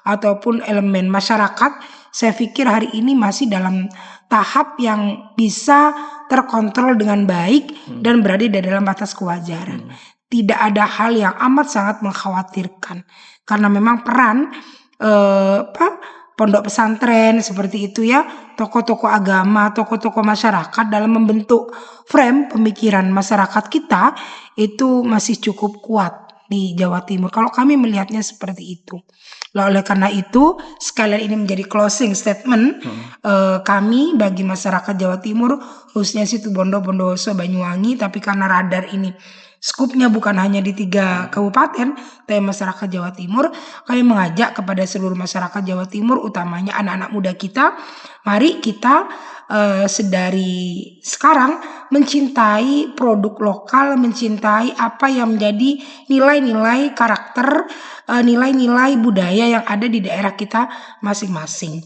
ataupun elemen masyarakat, saya pikir hari ini masih dalam tahap yang bisa terkontrol dengan baik dan berada di dalam batas kewajaran. Tidak ada hal yang amat sangat mengkhawatirkan karena memang peran pondok pesantren seperti itu ya, tokoh-tokoh agama, tokoh-tokoh masyarakat dalam membentuk frame pemikiran masyarakat kita itu masih cukup kuat di Jawa Timur. Kalau kami melihatnya seperti itu. Oleh karena itu sekalian ini menjadi closing statement kami bagi masyarakat Jawa Timur, khususnya Situbondo, Bondowoso, Banyuwangi, tapi karena radar ini skupnya bukan hanya di 3 kabupaten, tapi masyarakat Jawa Timur. Kami mengajak kepada seluruh masyarakat Jawa Timur, utamanya anak-anak muda kita, mari kita sedari sekarang mencintai produk lokal, mencintai apa yang menjadi nilai-nilai karakter, nilai-nilai budaya yang ada di daerah kita masing-masing.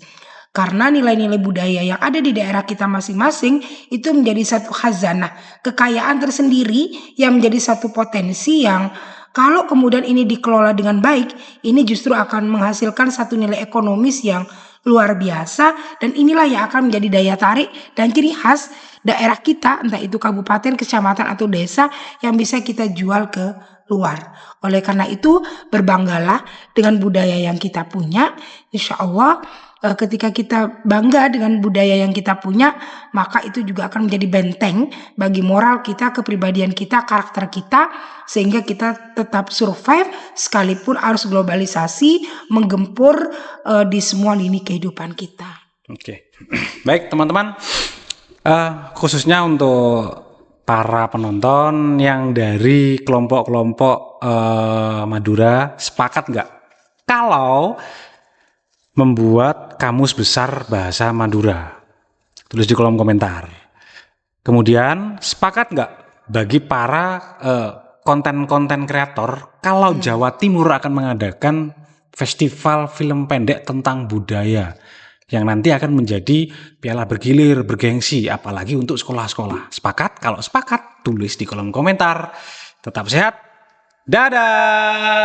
Karena nilai-nilai budaya yang ada di daerah kita masing-masing itu menjadi satu khazanah, kekayaan tersendiri yang menjadi satu potensi yang kalau kemudian ini dikelola dengan baik, ini justru akan menghasilkan satu nilai ekonomis yang luar biasa, dan inilah yang akan menjadi daya tarik dan ciri khas daerah kita, entah itu kabupaten, kecamatan, atau desa yang bisa kita jual ke luar. Oleh karena itu, berbanggalah dengan budaya yang kita punya. Insya Allah ketika kita bangga dengan budaya yang kita punya, maka itu juga akan menjadi benteng bagi moral kita, kepribadian kita, karakter kita, sehingga kita tetap survive sekalipun arus globalisasi menggempur di semua lini kehidupan kita. Oke, baik teman-teman, khususnya untuk para penonton yang dari kelompok-kelompok Madura, sepakat nggak kalau membuat kamus besar bahasa Madura? Tulis di kolom komentar. Kemudian sepakat nggak bagi para konten-konten kreator kalau Jawa Timur akan mengadakan festival film pendek tentang budaya yang nanti akan menjadi piala bergilir, bergengsi, apalagi untuk sekolah-sekolah? Sepakat? Kalau sepakat, tulis di kolom komentar. Tetap sehat. Dadah!